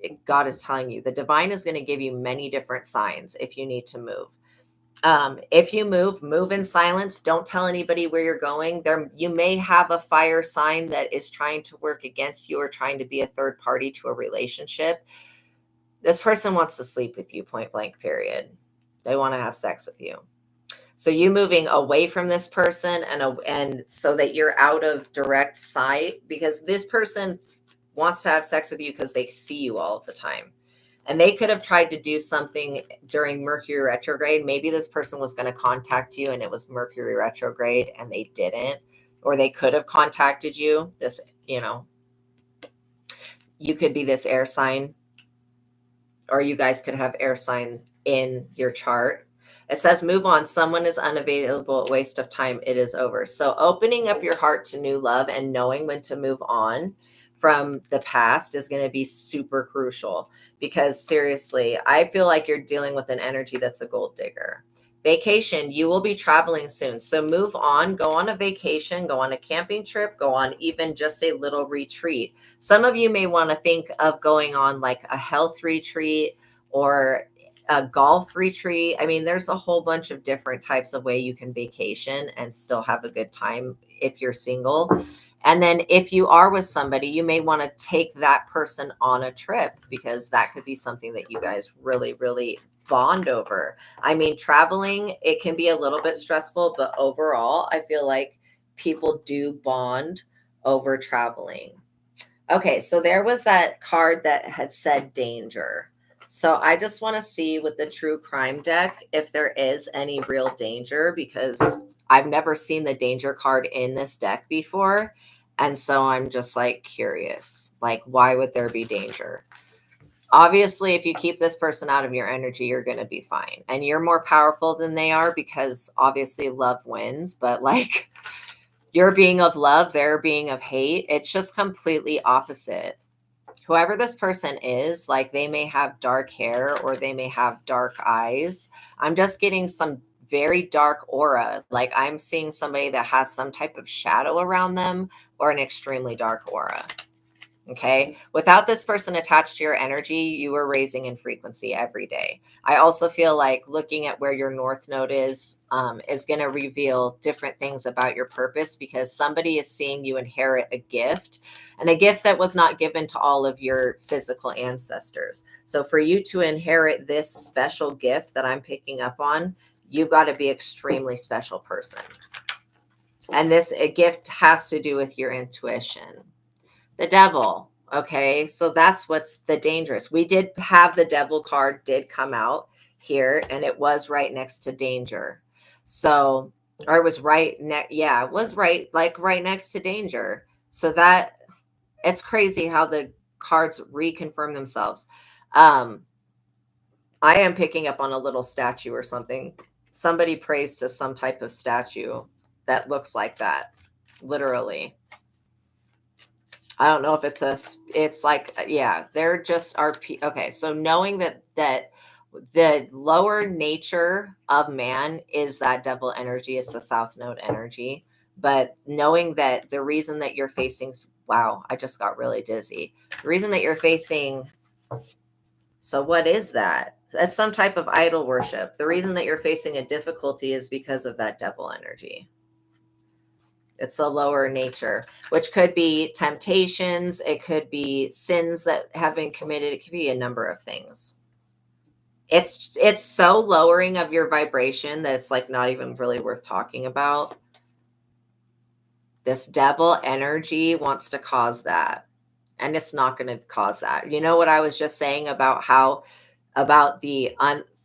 telling you. The divine is going to give you many different signs if you need to move. If you move in silence. Don't tell anybody where you're going. You may have a fire sign that is trying to work against you, or trying to be a third party to a relationship. This person wants to sleep with you, point blank, period. They want to have sex with you. So you moving away from this person and so that you're out of direct sight, because this person wants to have sex with you because they see you all of the time. And they could have tried to do something during Mercury retrograde. Maybe this person was going to contact you and it was Mercury retrograde and they didn't. Or they could have contacted you. This, you could be this air sign, or you guys could have air sign in your chart. It says, move on. Someone is unavailable, a waste of time. It is over. So opening up your heart to new love and knowing when to move on from the past is going to be super crucial, because seriously, I feel like you're dealing with an energy that's a gold digger. Vacation, you will be traveling soon. So move on, go on a vacation, go on a camping trip, go on even just a little retreat. Some of you may want to think of going on like a health retreat or a golf retreat. I mean, there's a whole bunch of different types of way you can vacation and still have a good time if you're single. And then if you are with somebody, you may want to take that person on a trip, because that could be something that you guys really, really bond over. I mean, traveling, it can be a little bit stressful, but overall, I feel like people do bond over traveling. Okay, so there was that card that had said danger. So I just want to see with the true crime deck if there is any real danger, because I've never seen the danger card in this deck before. And so I'm just like curious, like, why would there be danger? Obviously, if you keep this person out of your energy, you're going to be fine. And you're more powerful than they are, because obviously love wins. But like, you're being of love, they're being of hate. It's just completely opposite. Whoever this person is, like, they may have dark hair or they may have dark eyes. I'm just getting some very dark aura. Like, I'm seeing somebody that has some type of shadow around them or an extremely dark aura. Okay. Without this person attached to your energy, you are raising in frequency every day. I also feel like looking at where your north node is going to reveal different things about your purpose, because somebody is seeing you inherit a gift, and a gift that was not given to all of your physical ancestors. So for you to inherit this special gift that I'm picking up on, you've got to be extremely special person. And this a gift has to do with your intuition. The devil. Okay, so that's what's the dangerous. We did have the devil card did come out here, and it was right next to danger. So, or it was right yeah, it was right next to danger. So that, it's crazy how the cards reconfirm themselves. I am picking up on a little statue or something. Somebody prays to some type of statue that looks like that, literally. I don't know if it's like, yeah, they're just RP. Okay. So knowing that the lower nature of man is that devil energy, it's the south node energy, but knowing that the reason that you're facing, wow, I just got really dizzy. The reason that you're facing, so what is that? It's some type of idol worship. The reason that you're facing a difficulty is because of that devil energy. It's a lower nature, which could be temptations. It could be sins that have been committed. It could be a number of things. It's so lowering of your vibration that it's like not even really worth talking about. This devil energy wants to cause that, and it's not going to cause that. You know what I was just saying about the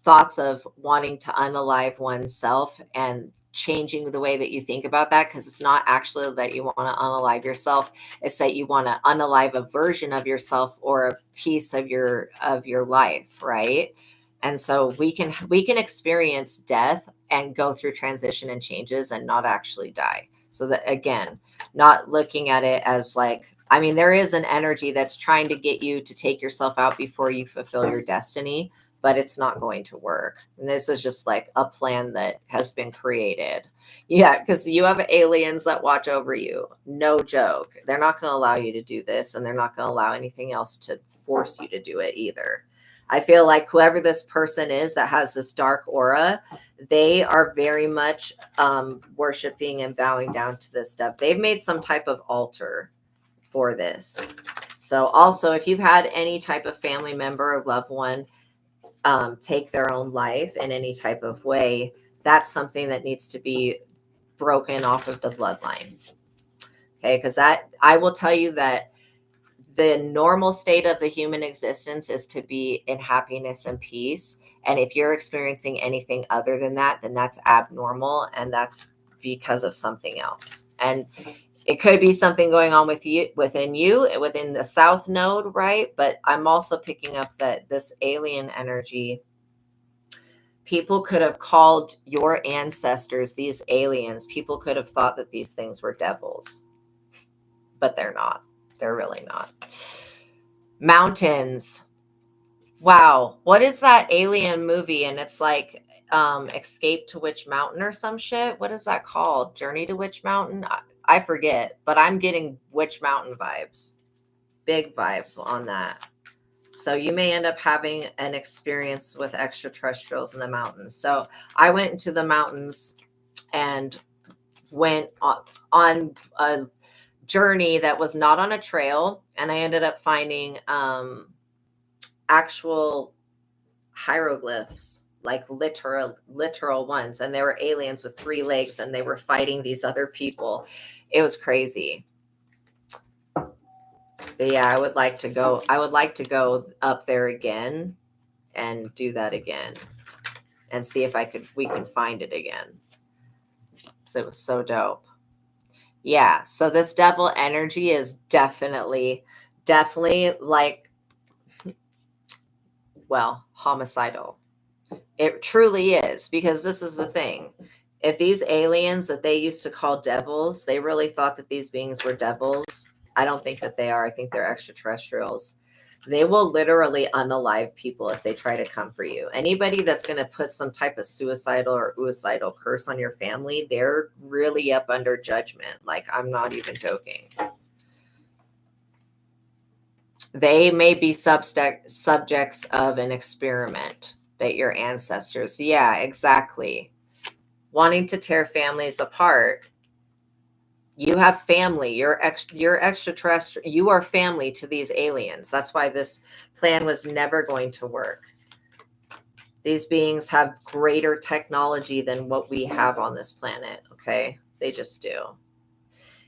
thoughts of wanting to unalive oneself and changing the way that you think about that, because it's not actually that you want to unalive yourself, it's that you want to unalive a version of yourself or a piece of your life, right? And so we can experience death and go through transition and changes and not actually die. So that, again, not looking at it as like, I mean, there is an energy that's trying to get you to take yourself out before you fulfill your destiny, but it's not going to work. And this is just like a plan that has been created. Yeah, because you have aliens that watch over you. No joke. They're not going to allow you to do this, and they're not going to allow anything else to force you to do it either. I feel like whoever this person is that has this dark aura, they are very much worshiping and bowing down to this stuff. They've made some type of altar for this. So also, if you've had any type of family member or loved one take their own life in any type of way, that's something that needs to be broken off of the bloodline. Okay, because that, I will tell you that the normal state of the human existence is to be in happiness and peace. And if you're experiencing anything other than that, then that's abnormal, and that's because of something else. And it could be something going on with you, within the South Node, right? But I'm also picking up that this alien energy, people could have called your ancestors, these aliens, people could have thought that these things were devils, but they're not. They're really not. Mountains. Wow. What is that alien movie? And it's like Escape to Witch Mountain or some shit. What is that called? Journey to Witch Mountain? I forget, but I'm getting Witch Mountain vibes. Big vibes on that. So you may end up having an experience with extraterrestrials in the mountains. So I went into the mountains and went on a journey that was not on a trail, and I ended up finding actual hieroglyphs, like literal ones, and they were aliens with 3 legs, and they were fighting these other people. It was crazy. But yeah, I would like to go up there again and do that again and see if we can find it again. So it was so dope. Yeah, so this devil energy is definitely like, well, homicidal. It truly is, because this is the thing. If these aliens that they used to call devils, they really thought that these beings were devils, I don't think that they are. I think they're extraterrestrials. They will literally unalive people if they try to come for you. Anybody that's going to put some type of suicidal or suicidal curse on your family, they're really up under judgment. Like, I'm not even joking. They may be subjects of an experiment that your ancestors, yeah, exactly, wanting to tear families apart. You have family. You're extraterrestrial. You are family to these aliens. That's why this plan was never going to work. These beings have greater technology than what we have on this planet. Okay, they just do.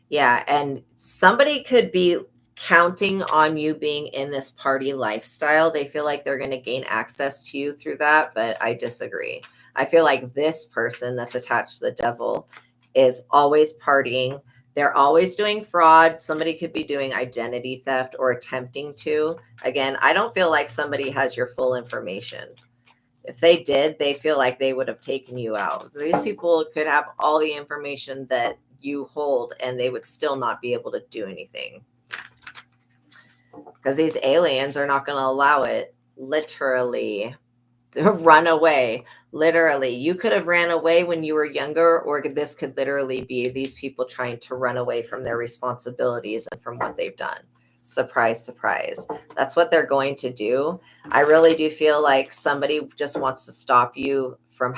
Yeah, and somebody could be counting on you being in this party lifestyle. They feel like they're going to gain access to you through that, but I disagree. I feel like this person that's attached to the devil is always partying. They're always doing fraud. Somebody could be doing identity theft or attempting to. Again, I don't feel like somebody has your full information. If they did, they feel like they would have taken you out. These people could have all the information that you hold, and they would still not be able to do anything. Because these aliens are not going to allow it. Literally. Run away. Literally. You could have ran away when you were younger, or this could literally be these people trying to run away from their responsibilities and from what they've done. Surprise, surprise. That's what they're going to do. I really do feel like somebody just wants to stop you from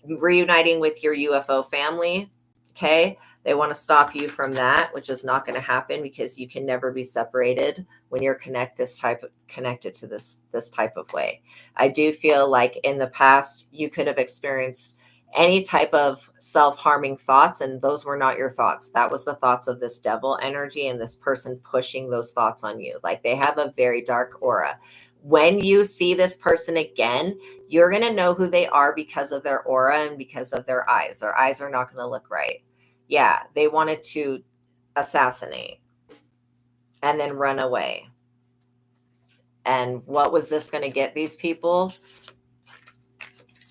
reuniting with your UFO family. Okay. They want to stop you from that, which is not going to happen, because you can never be separated when you're connected to this type of way. I do feel like in the past you could have experienced any type of self-harming thoughts, and those were not your thoughts. That was the thoughts of this devil energy and this person pushing those thoughts on you. Like, they have a very dark aura. When you see this person again, you're going to know who they are because of their aura and because of their eyes. Their eyes are not going to look right. Yeah, they wanted to assassinate and then run away. And what was this going to get these people?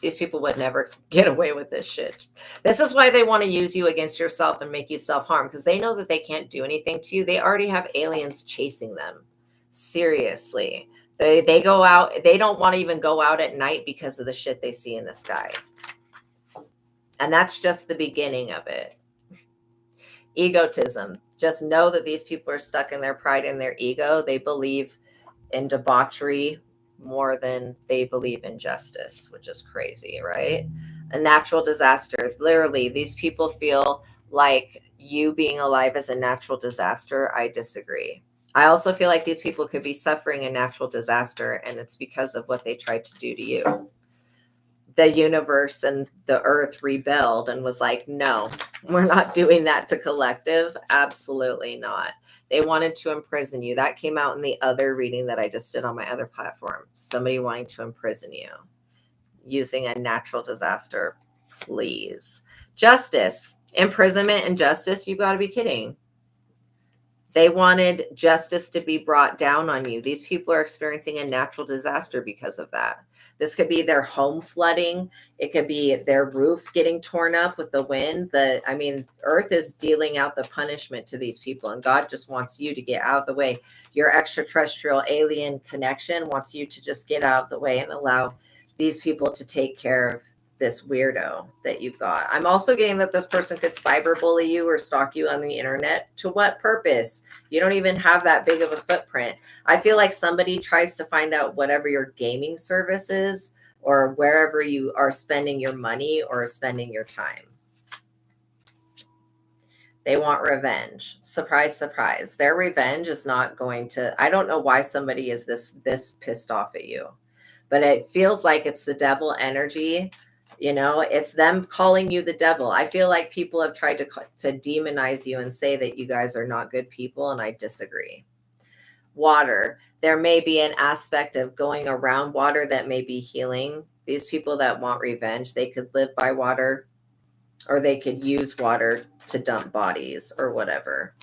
These people would never get away with this shit. This is why they want to use you against yourself and make you self-harm, because they know that they can't do anything to you. They already have aliens chasing them. Seriously. They go out. They don't want to even go out at night because of the shit they see in the sky. And that's just the beginning of it. Egotism. Just know that these people are stuck in their pride and their ego. They believe in debauchery more than they believe in justice, which is crazy, right? A natural disaster. Literally, these people feel like you being alive is a natural disaster. I disagree. I also feel like these people could be suffering a natural disaster, and it's because of what they tried to do to you. the universe and the earth rebelled and was like, no, we're not doing that to collective. Absolutely not. They wanted to imprison you. That came out in the other reading that I just did on my other platform. Somebody wanting to imprison you using a natural disaster. Please. Justice, imprisonment and justice. You got to be kidding. They wanted justice to be brought down on you. These people are experiencing a natural disaster because of that. This could be their home flooding. It could be their roof getting torn up with the wind. Earth is dealing out the punishment to these people, and God just wants you to get out of the way. Your extraterrestrial alien connection wants you to just get out of the way and allow these people to take care of this weirdo that you've got. I'm also getting that this person could cyberbully you or stalk you on the internet. To what purpose? You don't even have that big of a footprint. I feel like somebody tries to find out whatever your gaming service is or wherever you are spending your money or spending your time. They want revenge. Surprise, surprise. Their revenge is not going to, I don't know why somebody is this pissed off at you, but it feels like it's the devil energy. You know, it's them calling you the devil. I feel like people have tried to demonize you and say that you guys are not good people, and I disagree. Water. There may be an aspect of going around water that may be healing. These people that want revenge, they could live by water, or they could use water to dump bodies or whatever.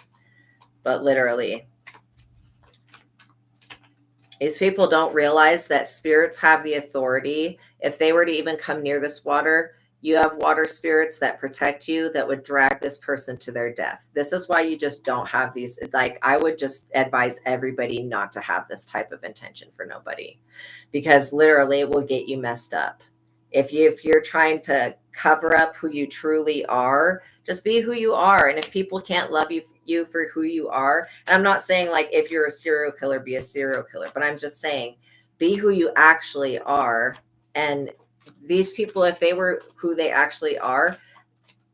But literally, these people don't realize that spirits have the authority. If they were to even come near this water, you have water spirits that protect you that would drag this person to their death. This is why you just don't have these. Like, I would just advise everybody not to have this type of intention for nobody, because literally it will get you messed up. If you're trying to cover up who you truly are, just be who you are. And if people can't love you for who you are, and I'm not saying like if you're a serial killer, be a serial killer, but I'm just saying be who you actually are. And these people, if they were who they actually are,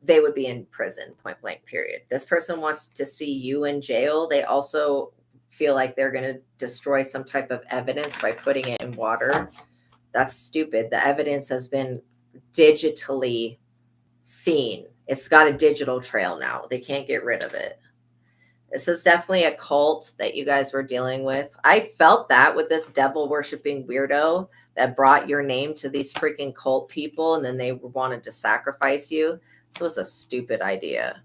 they would be in prison, point blank, period. This person wants to see you in jail. They also feel like they're going to destroy some type of evidence by putting it in water. That's stupid. The evidence has been digitally seen. It's got a digital trail now. They can't get rid of it. This is definitely a cult that you guys were dealing with. I felt that with this devil worshiping weirdo that brought your name to these freaking cult people, and then they wanted to sacrifice you. This was a stupid idea.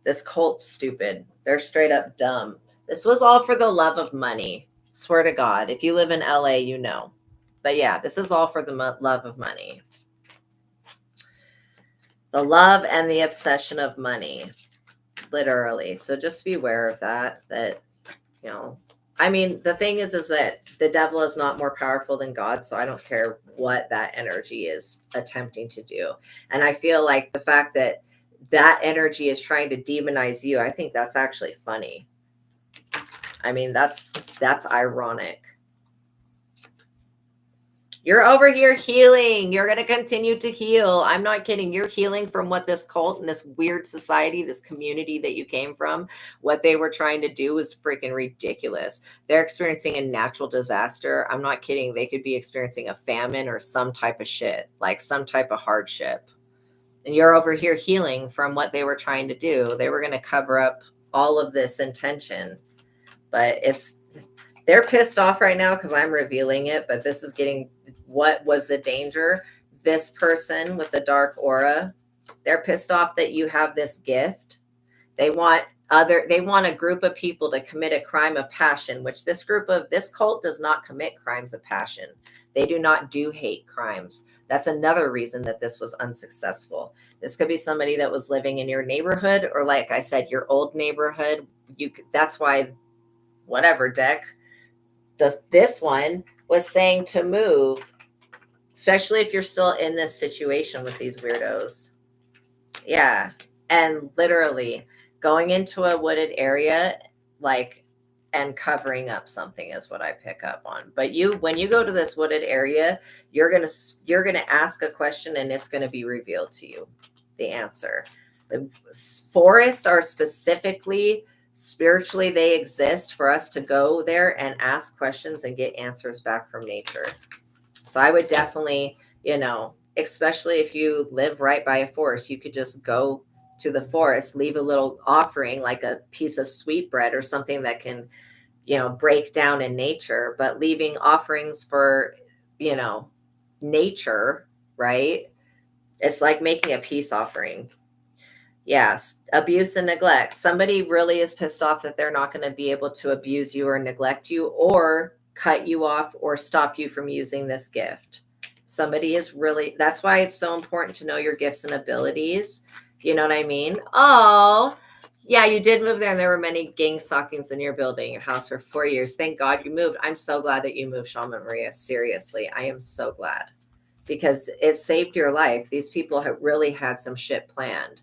This cult's stupid. They're straight up dumb. This was all for the love of money. Swear to God, if you live in LA, you know. But yeah, this is all for the love of money. The love and the obsession of money, literally. So just be aware of that, you know, I mean, the thing is that the devil is not more powerful than God. So I don't care what that energy is attempting to do. And I feel like the fact that that energy is trying to demonize you, I think that's actually funny. I mean, that's ironic. You're over here healing. You're going to continue to heal. I'm not kidding. You're healing from what this cult and this weird society, this community that you came from, what they were trying to do was freaking ridiculous. They're experiencing a natural disaster. I'm not kidding. They could be experiencing a famine or some type of shit, like some type of hardship. And you're over here healing from what they were trying to do. They were going to cover up all of this intention. But they're pissed off right now because I'm revealing it, but this is getting what was the danger. This person with the dark aura, they're pissed off that you have this gift. They want a group of people to commit a crime of passion, which this cult does not commit crimes of passion. They do not do hate crimes. That's another reason that this was unsuccessful. This could be somebody that was living in your neighborhood, or like I said, your old neighborhood. That's why whatever deck, this one was saying to move, especially if you're still in this situation with these weirdos. Yeah. And literally going into a wooded area, like, and covering up something is what I pick up on. But when you go to this wooded area, you're going to ask a question and it's going to be revealed to you, the answer. The forests are specifically spiritually, they exist for us to go there and ask questions and get answers back from nature. So I would definitely, especially if you live right by a forest, you could just go to the forest, leave a little offering like a piece of sweetbread or something that can, break down in nature, but leaving offerings for, you know, nature, right? It's like making a peace offering. Yes, abuse and neglect. Somebody really is pissed off that they're not going to be able to abuse you or neglect you or cut you off or stop you from using this gift. Somebody is really, that's why it's so important to know your gifts and abilities. You know what I mean? Oh, yeah, you did move there and there were many gang stalkings in your building and house for 4 years. Thank God you moved. I'm so glad that you moved, Shaman Maria. Seriously, I am so glad because it saved your life. These people have really had some shit planned.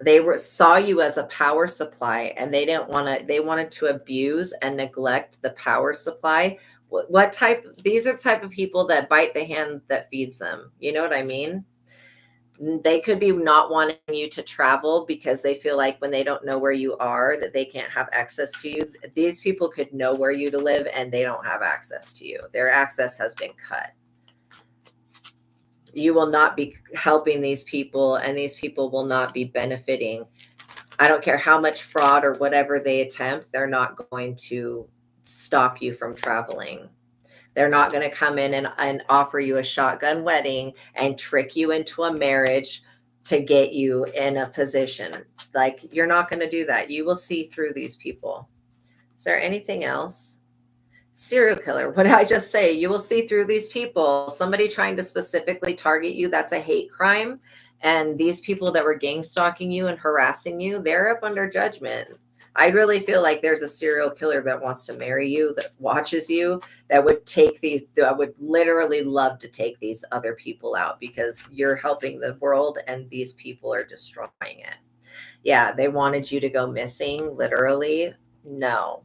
They saw you as a power supply and they didn't want to, they wanted to abuse and neglect the power supply. What type, these are the type of people that bite the hand that feeds them. You know what I mean? They could be not wanting you to travel because they feel like when they don't know where you are, that they can't have access to you. These people could know where you to live and they don't have access to you. Their access has been cut. You will not be helping these people and these people will not be benefiting. I don't care how much fraud or whatever they attempt, they're not going to stop you from traveling. They're not going to come in and offer you a shotgun wedding and trick you into a marriage to get you in a position. Like, you're not going to do that. You will see through these people. Is there anything else? Serial killer. What did I just say? You will see through these people. Somebody trying to specifically target you, that's a hate crime. And these people that were gang stalking you and harassing you, they're up under judgment. I really feel like there's a serial killer that wants to marry you, that watches you, that would take these, that would literally love to take these other people out because you're helping the world and these people are destroying it. Yeah, they wanted you to go missing, literally. No.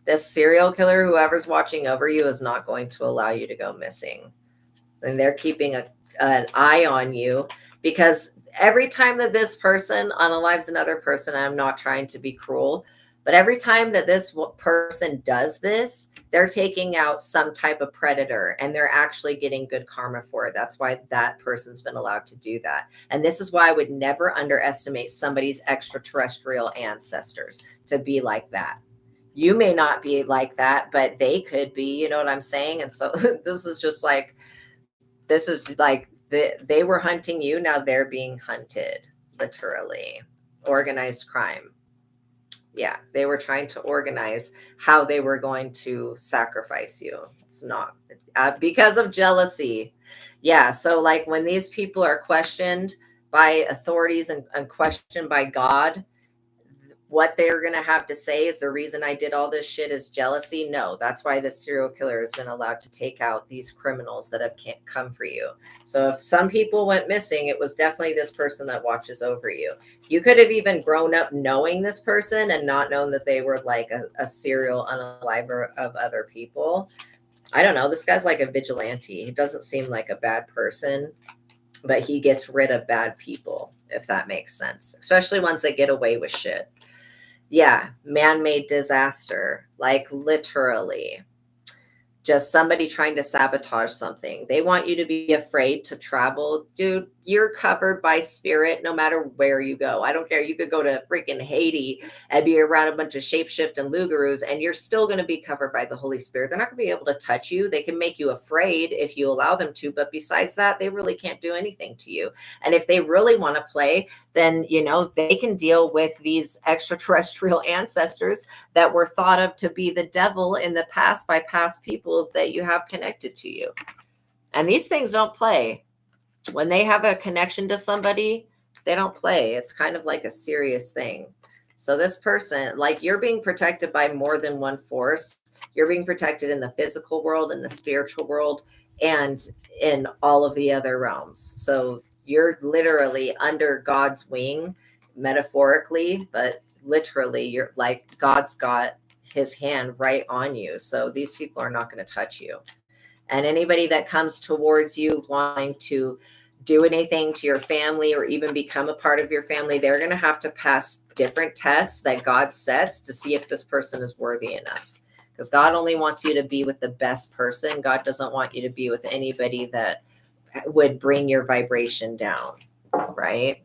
This serial killer, whoever's watching over you, is not going to allow you to go missing. And they're keeping an eye on you because every time that this person unalives another person, I'm not trying to be cruel, but every time that this person does this, they're taking out some type of predator and they're actually getting good karma for it. That's why that person's been allowed to do that. And this is why I would never underestimate somebody's extraterrestrial ancestors to be like that. You may not be like that, but they could be, you know what I'm saying? And so this is just like, this is like they were hunting you. Now they're being hunted, literally. Organized crime. Yeah, they were trying to organize how they were going to sacrifice you. It's not because of jealousy. Yeah, so like when these people are questioned by authorities and questioned by God, what they're going to have to say is the reason I did all this shit is jealousy. No, that's why the serial killer has been allowed to take out these criminals that have can't come for you. So if some people went missing, it was definitely this person that watches over you. You could have even grown up knowing this person and not known that they were like a serial unaliver of other people. I don't know. This guy's like a vigilante. He doesn't seem like a bad person, but he gets rid of bad people, if that makes sense, especially ones that get away with shit. Yeah, man-made disaster, like literally. Just somebody trying to sabotage something. They want you to be afraid to travel. Dude, you're covered by spirit no matter where you go. I don't care. You could go to freaking Haiti and be around a bunch of shapeshift and lugaroos, and you're still going to be covered by the Holy Spirit. They're not going to be able to touch you. They can make you afraid if you allow them to, but besides that, they really can't do anything to you. And if they really want to play, then, they can deal with these extraterrestrial ancestors that were thought of to be the devil in the past by past people that you have connected to you. And these things don't play. When they have a connection to somebody, they don't play. It's kind of like a serious thing. So this person, like, you're being protected by more than one force. You're being protected in the physical world, in the spiritual world, and in all of the other realms. So you're literally under God's wing, metaphorically, but literally you're like, God's got his hand right on you. So these people are not going to touch you. And anybody that comes towards you wanting to do anything to your family or even become a part of your family, they're going to have to pass different tests that God sets to see if this person is worthy enough. because God only wants you to be with the best person. God doesn't want you to be with anybody that would bring your vibration down, right?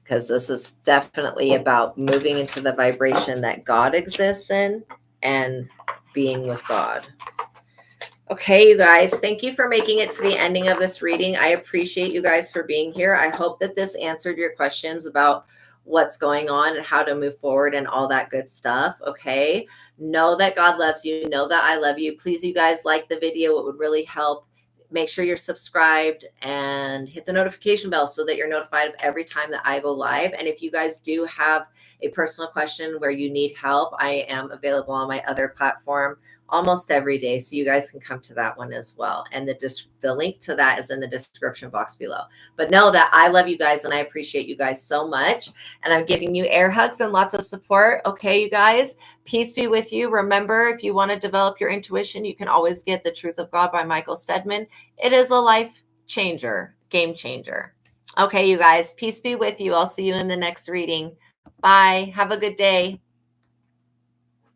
Because this is definitely about moving into the vibration that God exists in and being with God. Okay, you guys, thank you for making it to the ending of this reading. I appreciate you guys for being here. I hope that this answered your questions about what's going on and how to move forward and all that good stuff. Okay, know that God loves you. Know that I love you. Please, you guys, like the video. It would really help. Make sure you're subscribed and hit the notification bell so that you're notified of every time that I go live. And if you guys do have a personal question where you need help, I am available on my other platform almost every day, so you guys can come to that one as well. And the link to that is in the description box below. But know that I love you guys and I appreciate you guys so much. And I'm giving you air hugs and lots of support. Okay, you guys, peace be with you. Remember, if you want to develop your intuition, you can always get The Truth of God by Michael Stedman. It is a life changer, game changer. Okay, you guys, peace be with you. I'll see you in the next reading. Bye. Have a good day.